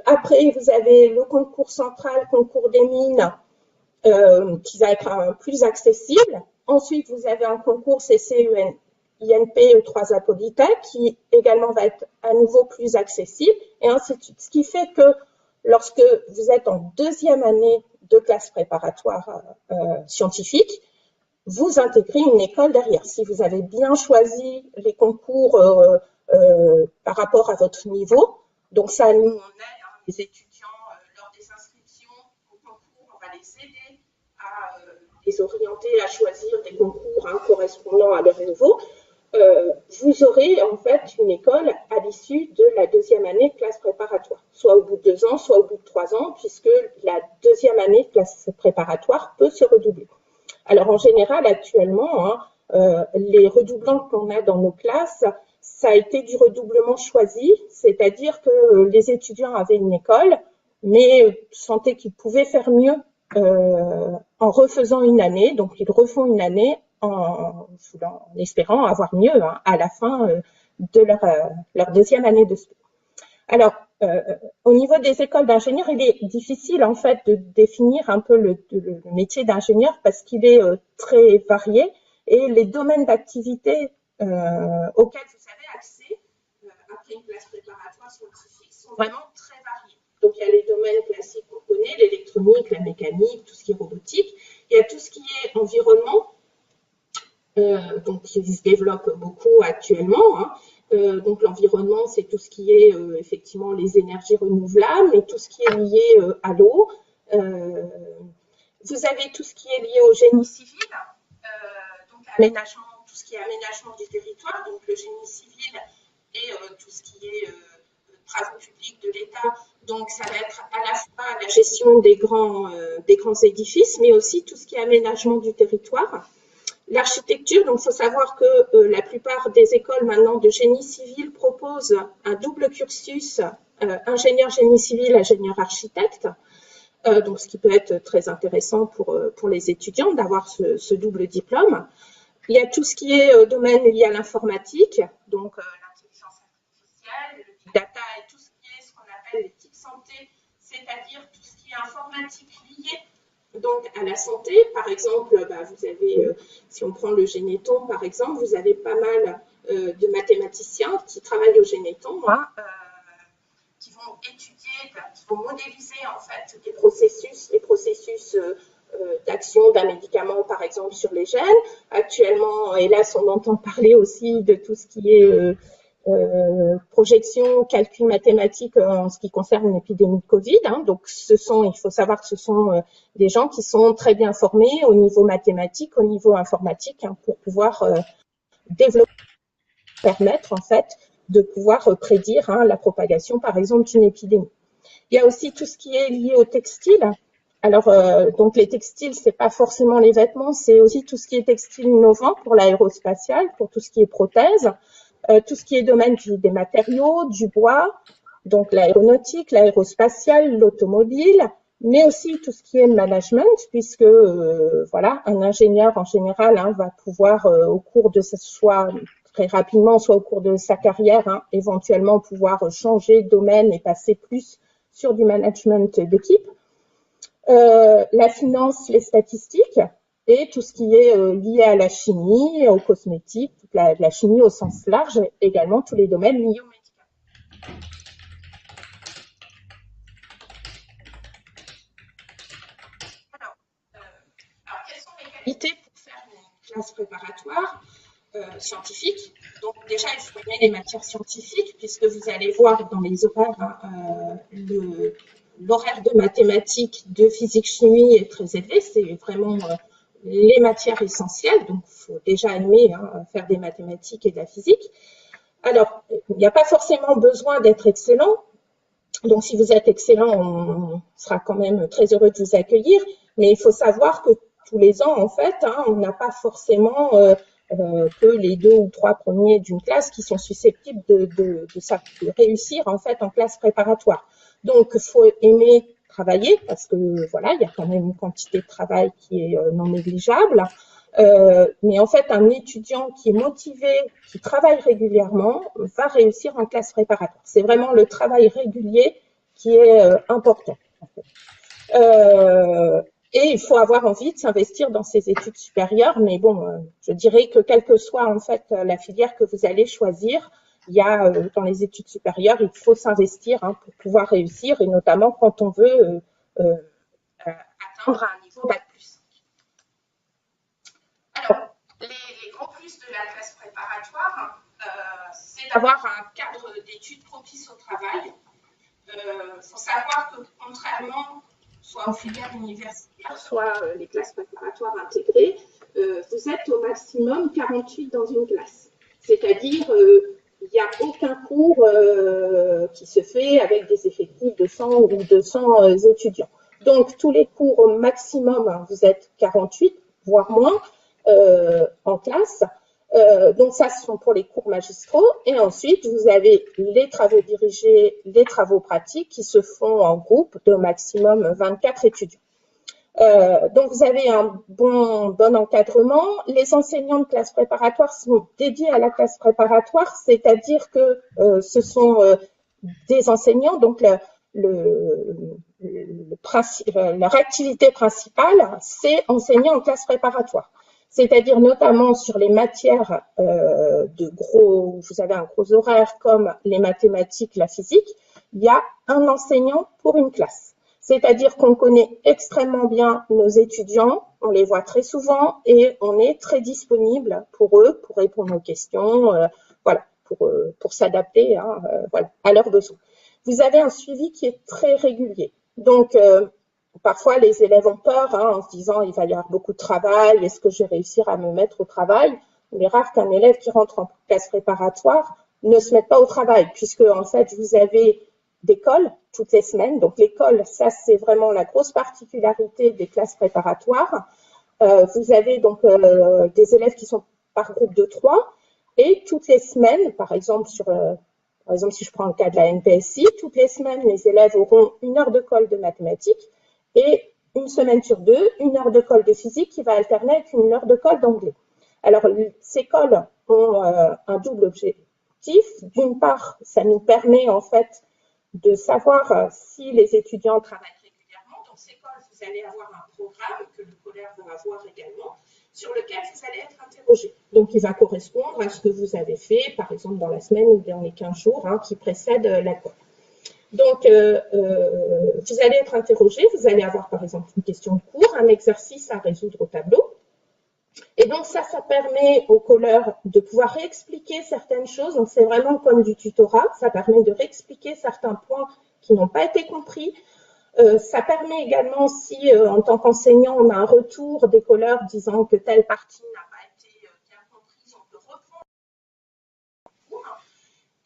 Après, vous avez le concours central, concours des mines, qui va être plus accessible. Ensuite, vous avez un concours CC, INP, E3A Polytech, qui également va être à nouveau plus accessible, et ainsi de suite. Ce qui fait que lorsque vous êtes en 2e année de classe préparatoire scientifique, vous intégrez une école derrière. Si vous avez bien choisi les concours par rapport à votre niveau, donc ça, nous, on aide les étudiants lors des inscriptions au concours, on va les aider à les orienter à choisir des concours correspondant à leur niveau. Vous aurez en fait une école à l'issue de la 2e année de classe préparatoire, soit au bout de 2 ans, soit au bout de 3 ans, puisque la 2e année de classe préparatoire peut se redoubler. Alors en général, actuellement, les redoublants qu'on a dans nos classes, ça a été du redoublement choisi, c'est-à-dire que les étudiants avaient une école, mais sentaient qu'ils pouvaient faire mieux en refaisant une année, donc ils refont une année en espérant avoir mieux à la fin de leur 2e année de spé. Alors, au niveau des écoles d'ingénieurs, il est difficile en fait de définir un peu le métier d'ingénieur parce qu'il est très varié et les domaines d'activité auxquels vous avez accès après une classe préparatoire scientifique sont vraiment très variés. Donc, il y a les domaines classiques qu'on connaît, l'électronique, la mécanique, tout ce qui est robotique. Il y a tout ce qui est environnement, donc qui se développe beaucoup actuellement. Donc l'environnement, c'est tout ce qui est effectivement les énergies renouvelables, mais tout ce qui est lié à l'eau. Vous avez tout ce qui est lié au génie civil, donc aménagement, tout ce qui est aménagement du territoire, donc le génie civil et tout ce qui est travaux publics de l'État. Donc ça va être à la fois la gestion des grands édifices, mais aussi tout ce qui est aménagement du territoire. L'architecture, donc il faut savoir que la plupart des écoles maintenant de génie civil proposent un double cursus ingénieur génie civil, ingénieur architecte, donc ce qui peut être très intéressant pour les étudiants d'avoir ce double diplôme. Il y a tout ce qui est domaine lié à l'informatique, donc l'intelligence artificielle, le big data et tout ce qui est ce qu'on appelle les types santé, c'est-à-dire tout ce qui est informatique lié donc à la santé. Par exemple, vous avez, si on prend le Généton par exemple, vous avez pas mal de mathématiciens qui travaillent au Généton, qui vont étudier, qui vont modéliser en fait les processus d'action d'un médicament par exemple sur les gènes. Actuellement, hélas, on entend parler aussi de tout ce qui est projection, calcul mathématique en ce qui concerne l'épidémie de Covid. Donc, il faut savoir que ce sont des gens qui sont très bien formés au niveau mathématique, au niveau informatique, pour pouvoir développer, permettre en fait de pouvoir prédire la propagation, par exemple, d'une épidémie. Il y a aussi tout ce qui est lié au textile. Alors, donc les textiles, c'est pas forcément les vêtements, c'est aussi tout ce qui est textile innovant pour l'aérospatial, pour tout ce qui est prothèse, tout ce qui est domaine des matériaux, du bois, donc l'aéronautique, l'aérospatial, l'automobile, mais aussi tout ce qui est management, puisque voilà, un ingénieur en général va pouvoir au cours de soit très rapidement, soit au cours de sa carrière, éventuellement pouvoir changer de domaine et passer plus sur du management d'équipe. La finance, les statistiques et tout ce qui est lié à la chimie, aux cosmétiques, la chimie au sens large, et également tous les domaines liés au médical. Alors, quelles sont les qualités pour faire une classe préparatoire scientifique? Donc déjà, il faut aimer les matières scientifiques, puisque vous allez voir dans les horaires l'horaire de mathématiques, de physique-chimie est très élevé. C'est vraiment les matières essentielles. Donc, il faut déjà aimer faire des mathématiques et de la physique. Alors, il n'y a pas forcément besoin d'être excellent. Donc, si vous êtes excellent, on sera quand même très heureux de vous accueillir. Mais il faut savoir que tous les ans, en fait, on n'a pas forcément que les 2 ou 3 premiers d'une classe qui sont susceptibles de réussir en fait en classe préparatoire. Donc, il faut aimer travailler parce que voilà, il y a quand même une quantité de travail qui est non négligeable. Mais en fait, un étudiant qui est motivé, qui travaille régulièrement, va réussir en classe préparatoire. C'est vraiment le travail régulier qui est important. En fait. Et il faut avoir envie de s'investir dans ces études supérieures, mais bon, je dirais que quelle que soit en fait la filière que vous allez choisir, il y a dans les études supérieures, il faut s'investir pour pouvoir réussir, et notamment quand on veut atteindre un niveau Bac+. Alors, les gros plus de la classe préparatoire, c'est d'avoir un cadre d'études propice au travail. Il faut savoir que contrairement soit aux filières universitaires, soit les classes préparatoires intégrées, vous êtes au maximum 48 dans une classe. C'est-à-dire, il n'y a aucun cours qui se fait avec des effectifs de 100 ou 200 étudiants. Donc, tous les cours au maximum, vous êtes 48, voire moins, en classe. Donc ça, ce sont pour les cours magistraux. Et ensuite, vous avez les travaux dirigés, les travaux pratiques qui se font en groupe de maximum 24 étudiants. Donc vous avez un bon encadrement. Les enseignants de classe préparatoire sont dédiés à la classe préparatoire, c'est-à-dire que ce sont des enseignants, donc leur activité principale, c'est enseigner en classe préparatoire. C'est-à-dire notamment sur les matières où vous avez un gros horaire comme les mathématiques, la physique, il y a un enseignant pour une classe. C'est-à-dire qu'on connaît extrêmement bien nos étudiants, on les voit très souvent et on est très disponible pour eux, pour répondre aux questions, voilà, pour s'adapter voilà, à leurs besoins. Vous avez un suivi qui est très régulier. Donc, parfois, les élèves ont peur en se disant il va y avoir beaucoup de travail, est-ce que je vais réussir à me mettre au travail? Il est rare qu'un élève qui rentre en classe préparatoire ne se mette pas au travail, puisque en fait, vous avez des cols toutes les semaines. Donc, l'école, ça, c'est vraiment la grosse particularité des classes préparatoires. Vous avez donc des élèves qui sont par groupe de 3 et toutes les semaines, par exemple, si je prends le cas de la NPSI, toutes les semaines, les élèves auront 1 heure de colle de mathématiques et une semaine sur 2, 1 heure de colle de physique qui va alterner avec 1 heure de colle d'anglais. Alors, ces colles ont un double objectif. D'une part, ça nous permet en fait de savoir si les étudiants travaillent régulièrement. Dans ces colles, vous allez avoir un programme que le collège va avoir également, sur lequel vous allez être interrogé. Donc, il va correspondre à ce que vous avez fait, par exemple, dans la semaine ou dans les 15 jours qui précèdent la colle. Donc, vous allez être interrogé, vous allez avoir, par exemple, une question de cours, un exercice à résoudre au tableau. Et donc, ça permet au colleur de pouvoir réexpliquer certaines choses. Donc, c'est vraiment comme du tutorat. Ça permet de réexpliquer certains points qui n'ont pas été compris. Ça permet également, si en tant qu'enseignant, on a un retour des colleurs disant que telle partie n'a pas été bien comprise, on peut reprendre le cours.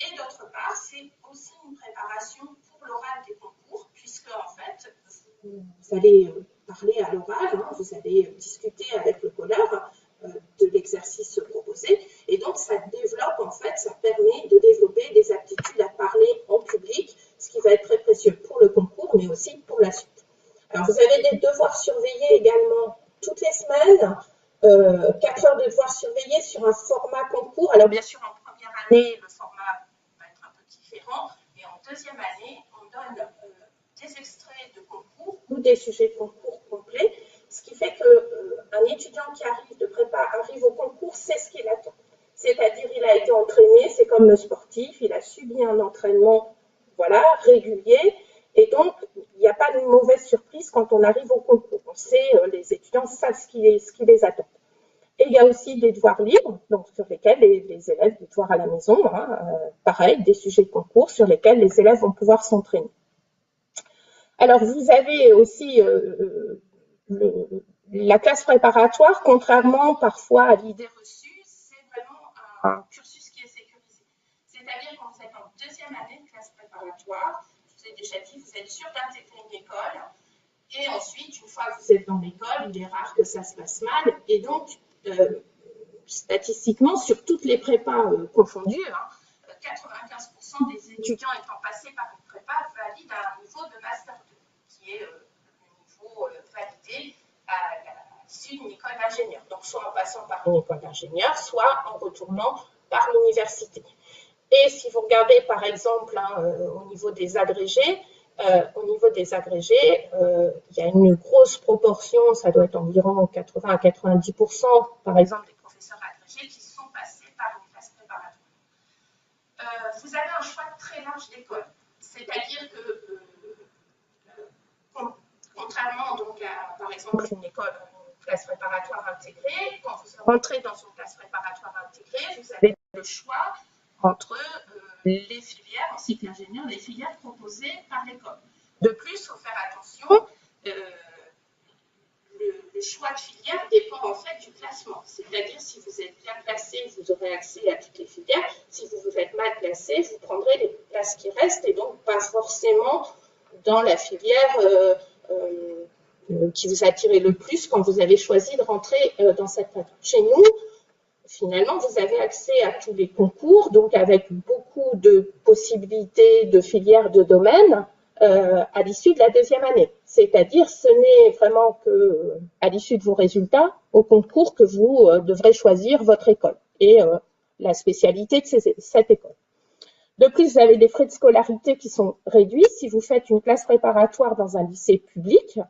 Et d'autre part, c'est aussi une préparation pour l'oral des concours, puisque en fait, vous vous allez parler à l'oral, hein, vous allez discuter avec le colleur de l'exercice proposé. Et donc, ça développe, en fait, ça permet de développer des aptitudes à parler en public, ce qui va être très précieux pour le concours, mais aussi pour la suite. Alors, vous avez des devoirs surveillés également toutes les semaines, 4 heures de devoirs surveillés sur un format concours. Alors, bien sûr, en première année, le format va être un peu différent, et en deuxième année, on donne des extraits de concours ou des sujets de concours complets, ce qui fait qu'un étudiant qui arrive de prépa arrive au concours, c'est ce qu'il attend. C'est-à-dire, il a été entraîné, c'est comme le sportif, il a subi un entraînement, voilà, régulier, et donc, il n'y a pas de mauvaise surprise quand on arrive au concours. On sait, les étudiants savent ce qui les attend. Et il y a aussi des devoirs libres, donc sur lesquels les élèves, des devoirs à la maison, hein, pareil, des sujets de concours sur lesquels les élèves vont pouvoir s'entraîner. Alors, vous avez aussi la classe préparatoire, contrairement parfois à l'idée reçue, c'est vraiment un cursus qui est sécurisé. C'est-à-dire quand vous êtes en deuxième année de classe préparatoire, je vous ai déjà dit, vous êtes sûr d'intégrer une école. Et ensuite, une fois que vous êtes dans l'école, il est rare que ça se passe mal. Et donc, statistiquement, sur toutes les prépas confondues, hein, 95% des étudiants étant passés par une prépa valident un niveau de Master 2, qui est le niveau validé à l'issue d'une école d'ingénieur. Donc, soit en passant par une école d'ingénieur, soit en retournant par l'université. Et si vous regardez, par exemple, hein, au niveau des agrégés, il y a une grosse proportion, ça doit être environ 80 à 90%, par exemple, des professeurs agrégés qui sont passés par une classe préparatoire. Vous avez un choix très large d'écoles, c'est-à-dire que, contrairement donc à, par exemple, une classe préparatoire intégrée, quand vous rentrez dans une classe préparatoire intégrée, vous avez le choix entre les filières, en cycle ingénieur, les filières proposées par l'école. De plus, il faut faire attention, le choix de filière dépend en fait du classement. C'est-à-dire, si vous êtes bien classé, vous aurez accès à toutes les filières. Si vous êtes mal classé, vous prendrez les places qui restent et donc pas forcément dans la filière qui vous attirait le plus quand vous avez choisi de rentrer dans cette prépa. Chez nous, finalement, vous avez accès à tous les concours, donc avec beaucoup de possibilités de filières de domaine à l'issue de la deuxième année. C'est-à-dire, ce n'est vraiment qu'à l'issue de vos résultats, au concours, que vous devrez choisir votre école et la spécialité de cette école. De plus, vous avez des frais de scolarité qui sont réduits si vous faites une classe préparatoire dans un lycée public.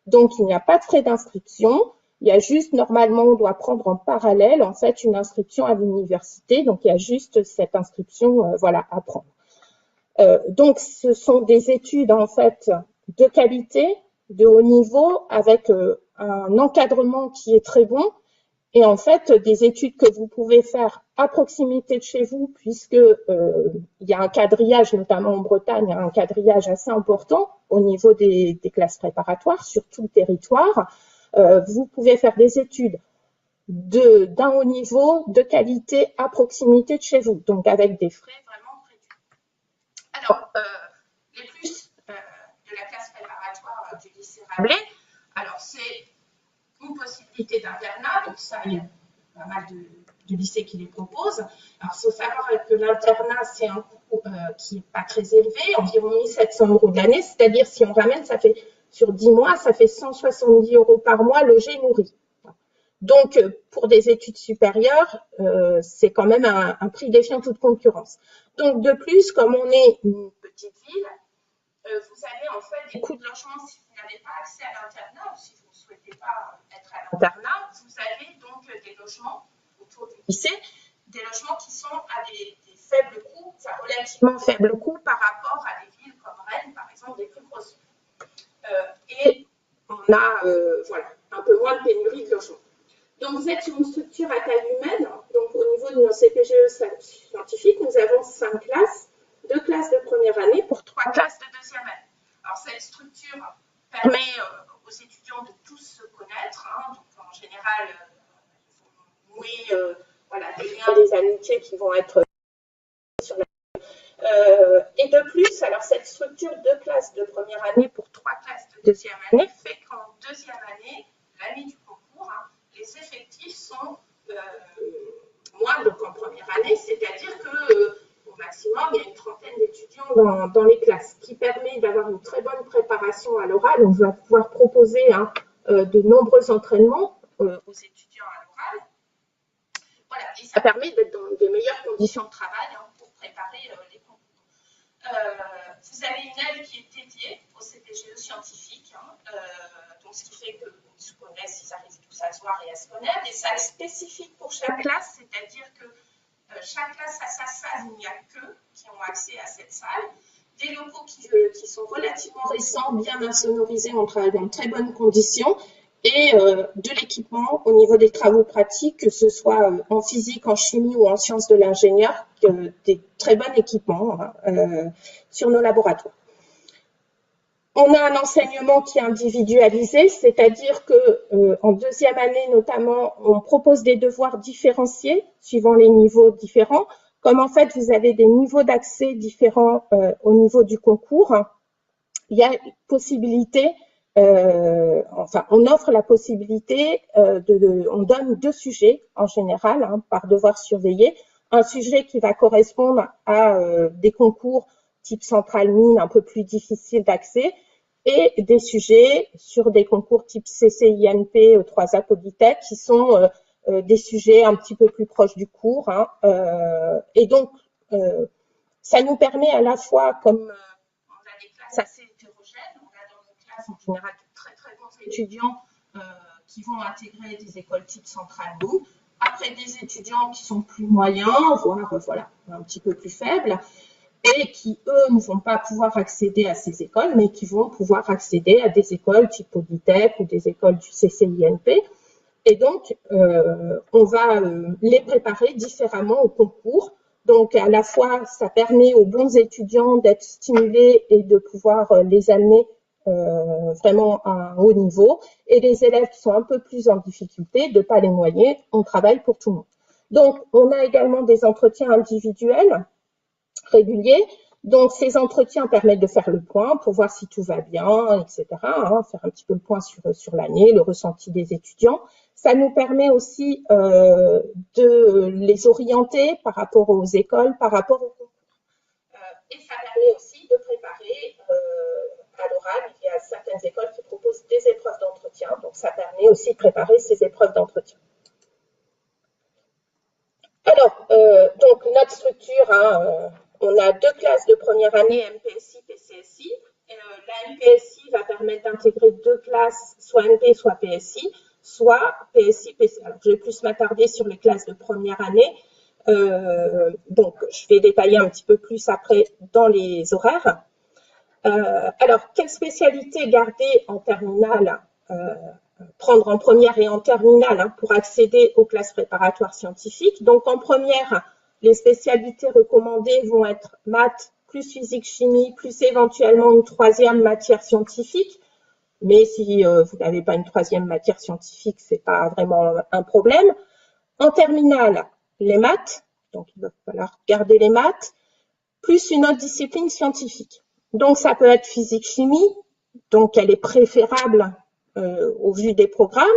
Donc, il n'y a pas de frais d'inscription. Il y a juste, normalement, on doit prendre en parallèle, en fait, une inscription à l'université. Donc, il y a juste cette inscription, voilà, à prendre. Donc, ce sont des études, en fait, de qualité, de haut niveau, avec un encadrement qui est très bon. Et en fait, des études que vous pouvez faire à proximité de chez vous, puisque il y a un quadrillage, notamment en Bretagne, il y a un quadrillage assez important au niveau des classes préparatoires sur tout le territoire. Vous pouvez faire des études d'un haut niveau, de qualité, à proximité de chez vous, donc avec des frais vraiment réduits. Alors, les plus de la classe préparatoire du lycée Rabelais, alors c'est une possibilité d'internat, donc ça, il y a pas mal de lycées qui les proposent. Alors, il faut savoir que l'internat, c'est un coût qui n'est pas très élevé, environ 1 700 € de l'année, c'est-à-dire si on ramène, ça fait sur 10 mois, ça fait 170 € par mois logé nourri. Donc, pour des études supérieures, c'est quand même un prix défiant toute concurrence. Donc, de plus, comme on est une petite ville, vous avez en fait des coûts de logement si vous n'avez pas accès à l'internat ou si vous ne souhaitez pas être à l'internat. Vous avez donc des logements autour du lycée, des logements qui sont à des faibles coûts, enfin relativement faibles coûts par rapport à des villes comme Rennes, par exemple, des plus grosses villes. Et on a voilà, un peu moins de pénurie de logements. Donc, vous êtes sur une structure à taille humaine. Donc, au niveau de nos CPGE scientifiques, nous avons 5 classes, 2 classes de première année pour 3 classes de deuxième année. Alors, cette structure permet aux étudiants de tous se connaître. Hein. Donc, en général, ils vont nouer voilà, des liens, des amitiés qui vont être sur la... et de plus, alors cette structure, 2 classes de première année pour 3 classes de deuxième année fait qu'en deuxième année, l'année du concours, hein, les effectifs sont moindres qu'en première année, c'est-à-dire qu'au maximum, il y a une trentaine d'étudiants dans les classes, ce qui permet d'avoir une très bonne préparation à l'oral. On va pouvoir proposer hein, de nombreux entraînements aux étudiants à l'oral. Voilà, et ça permet d'être dans de meilleures conditions de travail hein, pour préparer les concours. Vous avez une aide qui est dédiée au CPGE scientifique, hein, donc ce qui fait qu'ils se connaissent, ils arrivent tous à se voir et à se connaître, et ça est spécifique pour chaque classe, c'est-à-dire que chaque classe a sa salle, il n'y a qu'eux qui ont accès à cette salle, des locaux qui sont relativement récents, bien insonorisés, on travaille dans de très bonnes conditions, et de l'équipement au niveau des travaux pratiques, que ce soit en physique, en chimie ou en sciences de l'ingénieur, des très bons équipements hein, sur nos laboratoires. On a un enseignement qui est individualisé, c'est-à-dire que en deuxième année notamment, on propose des devoirs différenciés suivant les niveaux différents. Comme en fait, vous avez des niveaux d'accès différents au niveau du concours, il y a possibilité enfin, on offre la possibilité on donne 2 sujets en général hein, par devoir surveiller. Un sujet qui va correspondre à des concours type centrale mine un peu plus difficile d'accès et des sujets sur des concours type CCINP 3A Polytech qui sont des sujets un petit peu plus proches du cours. Hein, et donc, ça nous permet à la fois, comme on a des classes assez hétérogènes, on a dans nos classes en général de très très bons étudiants qui vont intégrer des écoles type centrale mine, après des étudiants qui sont plus moyens, voire voilà, un petit peu plus faibles, et qui, eux, ne vont pas pouvoir accéder à ces écoles, mais qui vont pouvoir accéder à des écoles type Polytech ou des écoles du CCINP. Et donc, on va les préparer différemment au concours. Donc, à la fois, ça permet aux bons étudiants d'être stimulés et de pouvoir les amener vraiment à un haut niveau. Et les élèves qui sont un peu plus en difficulté, de ne pas les noyer, on travaille pour tout le monde. Donc, on a également des entretiens individuels réguliers. Donc, ces entretiens permettent de faire le point pour voir si tout va bien, etc. Hein, faire un petit peu le point sur l'année, le ressenti des étudiants. Ça nous permet aussi de les orienter par rapport aux écoles, par rapport aux concours. Et ça permet aussi de préparer à l'oral. Il y a certaines écoles qui proposent des épreuves d'entretien, donc ça permet aussi de préparer ces épreuves d'entretien. Alors, donc notre structure, hein, on a 2 classes de première année, MPSI, PCSI. La MPSI va permettre d'intégrer 2 classes, soit MP, soit PSI, soit PSI, PCSI. Alors, je vais plus m'attarder sur les classes de première année. Donc, je vais détailler un petit peu plus après dans les horaires. Alors, quelle spécialité garder en terminale, prendre en première et en terminale hein, pour accéder aux classes préparatoires scientifiques? Donc, en première, les spécialités recommandées vont être maths, plus physique-chimie, plus éventuellement une 3e matière scientifique. Mais si vous n'avez pas une 3e matière scientifique, c'est pas vraiment un problème. En terminale, les maths, donc il va falloir garder les maths, plus une autre discipline scientifique. Donc ça peut être physique-chimie, donc elle est préférable au vu des programmes,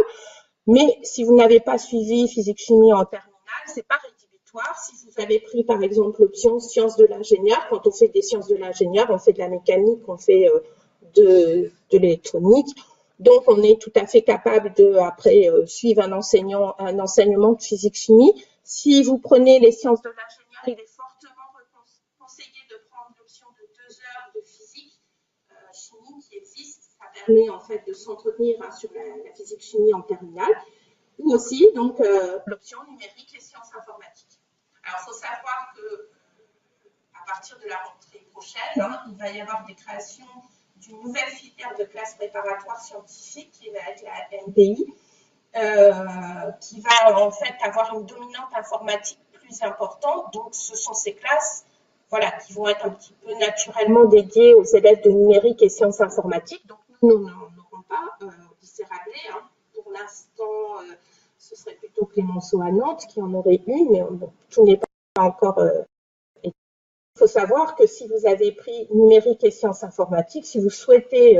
mais si vous n'avez pas suivi physique-chimie en terminale, c'est pas rédhibitoire. Si vous avez pris par exemple l'option sciences de l'ingénieur, quand on fait des sciences de l'ingénieur, on fait de la mécanique, on fait de l'électronique. Donc, on est tout à fait capable de, après, suivre un enseignement de physique-chimie. Si vous prenez les sciences de l'ingénieur, il est fortement conseillé de prendre l'option de 2 heures de physique chimie qui existe. Ça permet en fait de s'entretenir hein, sur la physique-chimie en terminale. Ou aussi, donc, l'option numérique et sciences informatiques. Alors, il faut savoir que à partir de la rentrée prochaine, hein, il va y avoir des créations d'une nouvelle filière de classe préparatoire scientifique qui va être la MPI, qui va en fait avoir une dominante informatique plus importante. Donc, ce sont ces classes voilà, qui vont être un petit peu naturellement dédiées aux élèves de numérique et sciences informatiques. Donc, nous n'en aurons pas au lycée Rabelais. Hein. Pour l'instant, ce serait plutôt Clémenceau à Nantes qui en aurait une, mais bon, tout n'est pas encore... Il faut savoir que si vous avez pris numérique et sciences informatiques, si vous souhaitez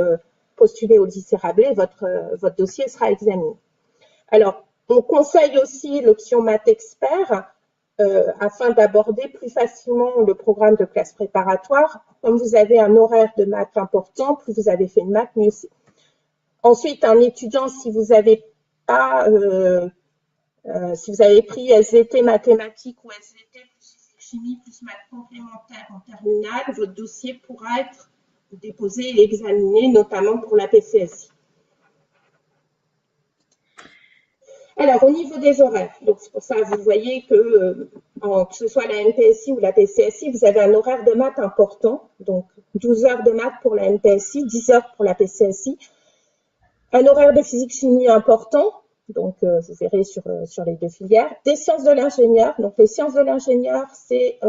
postulez au lycée Rabelais, votre dossier sera examiné. Alors, on conseille aussi l'option maths expert afin d'aborder plus facilement le programme de classe préparatoire. Comme vous avez un horaire de maths important, plus vous avez fait de maths, mieux c'est. Ensuite, un étudiant, si vous avez pas, si vous avez pris SVT mathématiques ou SVT plus chimie plus maths complémentaires en terminale, votre dossier pourra être déposé et examiné, notamment pour la PCSI. Alors, au niveau des horaires, donc c'est pour ça que vous voyez que ce soit la MPSI ou la PCSI, vous avez un horaire de maths important, donc 12 heures de maths pour la MPSI, 10 heures pour la PCSI, un horaire de physique-chimie important, donc vous verrez sur les deux filières, des sciences de l'ingénieur, donc les sciences de l'ingénieur, c'est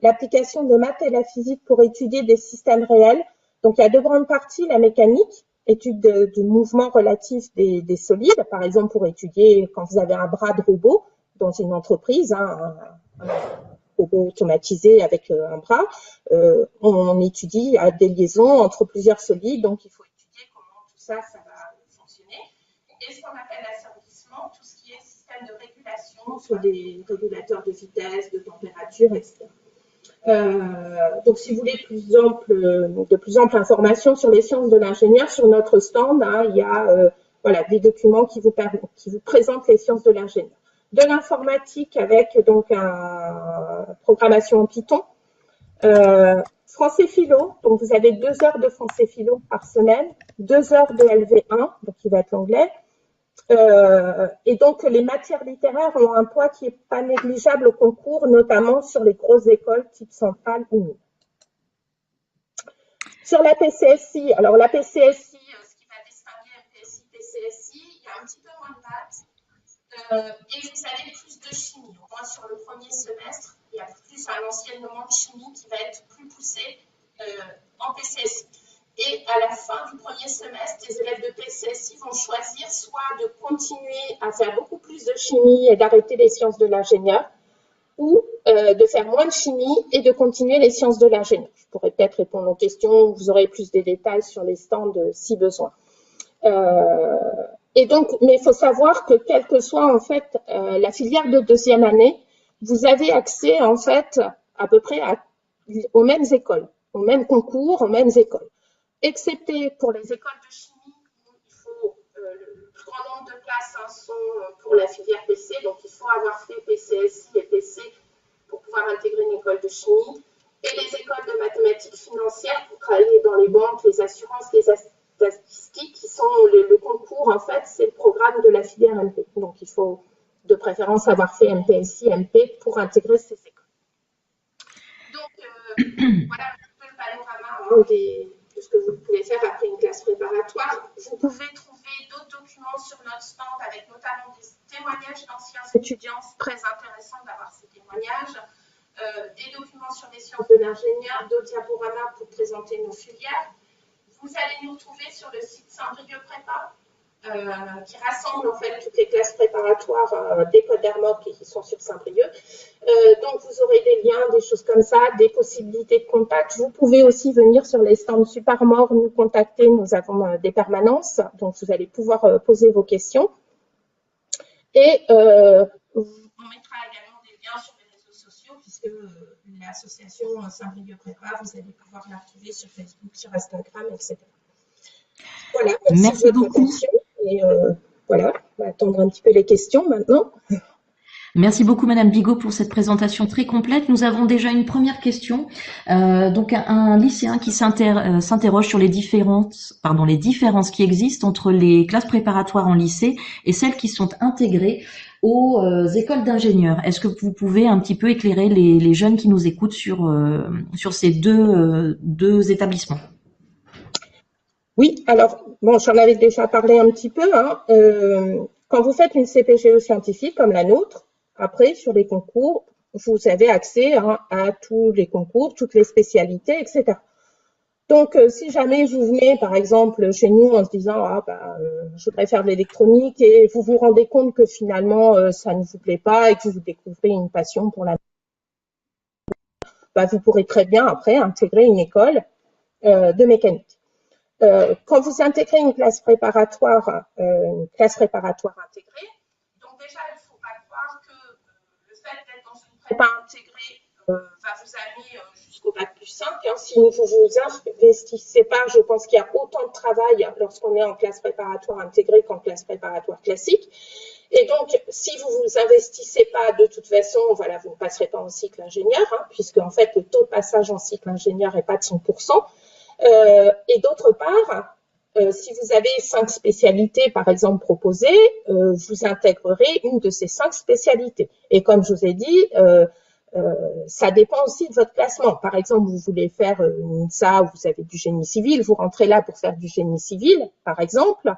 l'application des maths et la physique pour étudier des systèmes réels, donc il y a deux grandes parties, la mécanique, étude du mouvement relatif des solides, par exemple pour étudier quand vous avez un bras de robot dans une entreprise, un robot automatisé avec un bras, on étudie des liaisons entre plusieurs solides, donc il faut étudier comment tout ça va fonctionner. Et ce qu'on appelle l'asservissement, tout ce qui est système de régulation, soit des régulateurs de vitesse, de température, etc. Donc, si vous voulez de plus amples informations sur les sciences de l'ingénieur, sur notre stand, hein, il y a voilà, des documents qui vous présentent les sciences de l'ingénieur. De l'informatique avec donc un programmation en Python. Français philo, donc vous avez 2 heures de français philo par semaine, 2 heures de LV1, donc qui va être l'anglais. Et donc, les matières littéraires ont un poids qui n'est pas négligeable au concours, notamment sur les grosses écoles type Centrale ou Nîmes. Sur la PCSI, alors la PCSI, ce qui va distinguer MPSI, PCSI, il y a un petit peu moins de maths et vous avez plus de chimie. Au moins sur le premier semestre, il y a plus un enseignement de chimie qui va être plus poussé en PCSI. Et à la fin du premier semestre, les élèves de PCSI vont choisir soit de continuer à faire beaucoup plus de chimie et d'arrêter les sciences de l'ingénieur, ou de faire moins de chimie et de continuer les sciences de l'ingénieur. Je pourrais peut-être répondre aux questions, vous aurez plus de détails sur les stands si besoin. Et donc, mais il faut savoir que quelle que soit en fait la filière de deuxième année, vous avez accès en fait à peu près aux mêmes écoles, aux mêmes concours, aux mêmes écoles. Excepté pour les écoles de chimie, où il faut le plus grand nombre de places sont pour la filière PC, donc il faut avoir fait PCSI et PC pour pouvoir intégrer une école de chimie, et les écoles de mathématiques financières pour travailler dans les banques, les assurances, les statistiques, qui sont le concours, en fait, c'est le programme de la filière MP. Donc il faut de préférence avoir fait MPSI, MP pour intégrer ces écoles. Donc voilà un peu le panorama de ce que vous pouvez faire après une classe préparatoire. Vous pouvez trouver d'autres documents sur notre stand avec notamment des témoignages d'anciens étudiants. C'est très intéressant d'avoir ces témoignages. Des documents sur les sciences de l'ingénieur, d'autres diaporamas pour présenter nos filières. Vous allez nous retrouver sur le site Saint-Brieuc Prépa, qui rassemble en fait toutes les classes préparatoires des Côtes d'Armor qui sont sur Saint-Brieuc. Donc vous aurez des liens, des choses comme ça, des possibilités de contact. Vous pouvez aussi venir sur les stands Supermor, nous contacter. Nous avons des permanences, donc vous allez pouvoir poser vos questions. Et on mettra également des liens sur les réseaux sociaux, puisque l'association Saint-Brieuc Prépa, vous allez pouvoir la retrouver sur Facebook, sur Instagram, etc. Voilà, merci beaucoup. Et voilà, on va attendre un petit peu les questions maintenant. Merci beaucoup Madame Bigot pour cette présentation très complète. Nous avons déjà une première question. Donc un lycéen qui s'interroge sur les différences qui existent entre les classes préparatoires en lycée et celles qui sont intégrées aux écoles d'ingénieurs. Est-ce que vous pouvez un petit peu éclairer les jeunes qui nous écoutent sur ces deux établissements? Oui, alors, bon, j'en avais déjà parlé un petit peu. Hein, quand vous faites une CPGE scientifique comme la nôtre, après, sur les concours, vous avez accès à tous les concours, toutes les spécialités, etc. Donc, si jamais vous venez, par exemple, chez nous en se disant je voudrais faire de l'électronique et vous vous rendez compte que finalement, ça ne vous plaît pas et que vous découvrez une passion pour la vous pourrez très bien, après, intégrer une école de mécanique. quand vous intégrez une classe préparatoire intégrée, donc déjà, il ne faut pas croire que le fait d'être dans une prépa intégrée va vous amener jusqu'au bac+5. Hein. Si vous vous investissez pas, je pense qu'il y a autant de travail lorsqu'on est en classe préparatoire intégrée qu'en classe préparatoire classique. Et donc, si vous vous investissez pas, de toute façon, voilà, vous ne passerez pas en cycle ingénieur, hein, puisque en fait, le taux de passage en cycle ingénieur n'est pas de 100%. Et d'autre part, si vous avez 5 spécialités, par exemple, proposées, vous intégrerez une de ces 5 spécialités. Et comme je vous ai dit, ça dépend aussi de votre classement. Par exemple, vous voulez faire une INSA où vous avez du génie civil, vous rentrez là pour faire du génie civil, par exemple.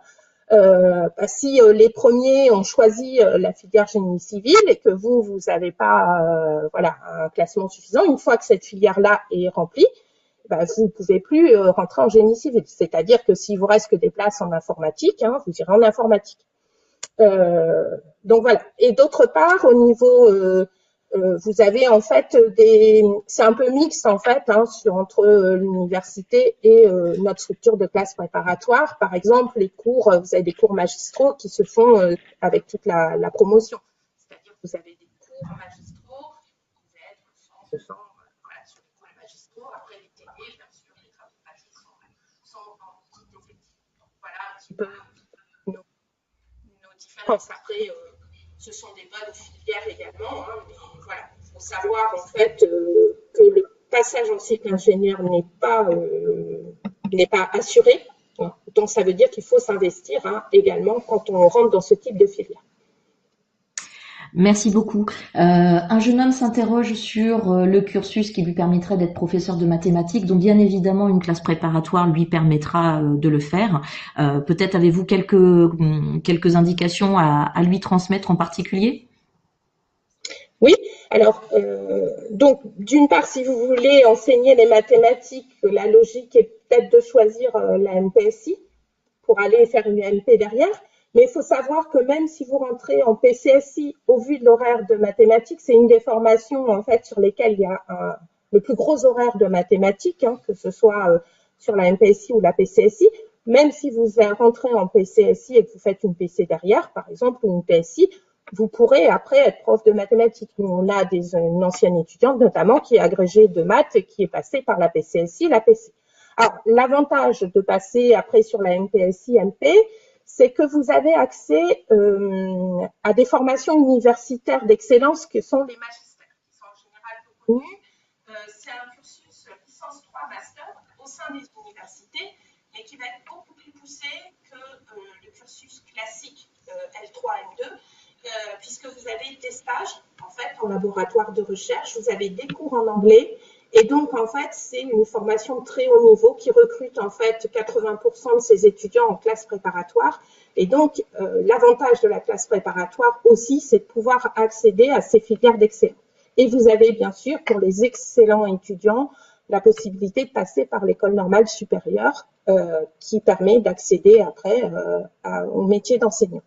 Si les premiers ont choisi la filière génie civil et que vous n'avez pas voilà, un classement suffisant, une fois que cette filière-là est remplie, vous ne pouvez plus rentrer en génie civil. C'est-à-dire que s'il vous reste que des places en informatique, hein, vous irez en informatique. Donc voilà. Et d'autre part, au niveau, vous avez en fait c'est un peu mixte en fait hein, entre l'université et notre structure de classe préparatoire. Par exemple, les cours, vous avez des cours magistraux qui se font avec toute la promotion. C'est-à-dire que vous avez des cours magistraux, vous pouvez être 100, voilà, sur les cours magistraux. Après les TD, bien sûr, les travaux de pratique sont en petit effectif. Donc voilà un petit peu nos différences. Après, ce sont des bonnes filières également, hein, mais voilà, il faut savoir en fait que le passage en cycle ingénieur n'est pas assuré. Hein. Donc ça veut dire qu'il faut s'investir hein, également quand on rentre dans ce type de filière. Merci beaucoup. Un jeune homme s'interroge sur le cursus qui lui permettrait d'être professeur de mathématiques, dont bien évidemment une classe préparatoire lui permettra de le faire. Peut-être avez-vous quelques indications à lui transmettre en particulier ? Oui, alors donc d'une part, si vous voulez enseigner les mathématiques, la logique est peut-être de choisir la MPSI pour aller faire une MP derrière. Mais il faut savoir que même si vous rentrez en PCSI, au vu de l'horaire de mathématiques, c'est une des formations en fait sur lesquelles il y a le plus gros horaire de mathématiques, hein, que ce soit sur la MPSI ou la PCSI. Même si vous rentrez en PCSI et que vous faites une PC derrière, par exemple, ou une PSI, vous pourrez après être prof de mathématiques. Nous, on a une ancienne étudiante notamment qui est agrégée de maths et qui est passée par la PCSI, la PC. Alors, l'avantage de passer après sur la MPSI, MP, c'est que vous avez accès à des formations universitaires d'excellence que sont les magistères, qui sont en général peu connus. C'est un cursus licence 3 master au sein des universités, mais qui va être beaucoup plus poussé que le cursus classique L3, L2, puisque vous avez des stages en fait en laboratoire de recherche, vous avez des cours en anglais. Et donc, en fait, c'est une formation de très haut niveau qui recrute, en fait, 80% de ses étudiants en classe préparatoire. Et donc, l'avantage de la classe préparatoire aussi, c'est de pouvoir accéder à ces filières d'excellence. Et vous avez, bien sûr, pour les excellents étudiants, la possibilité de passer par l'école normale supérieure qui permet d'accéder après au métier d'enseignant.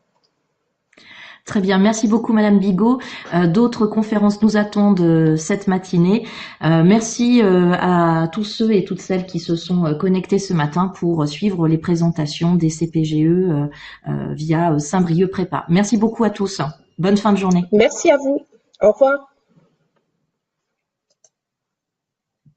Très bien, merci beaucoup Madame Bigot. D'autres conférences nous attendent cette matinée. Merci à tous ceux et toutes celles qui se sont connectés ce matin pour suivre les présentations des CPGE via Saint-Brieuc Prépa. Merci beaucoup à tous. Bonne fin de journée. Merci à vous. Au revoir.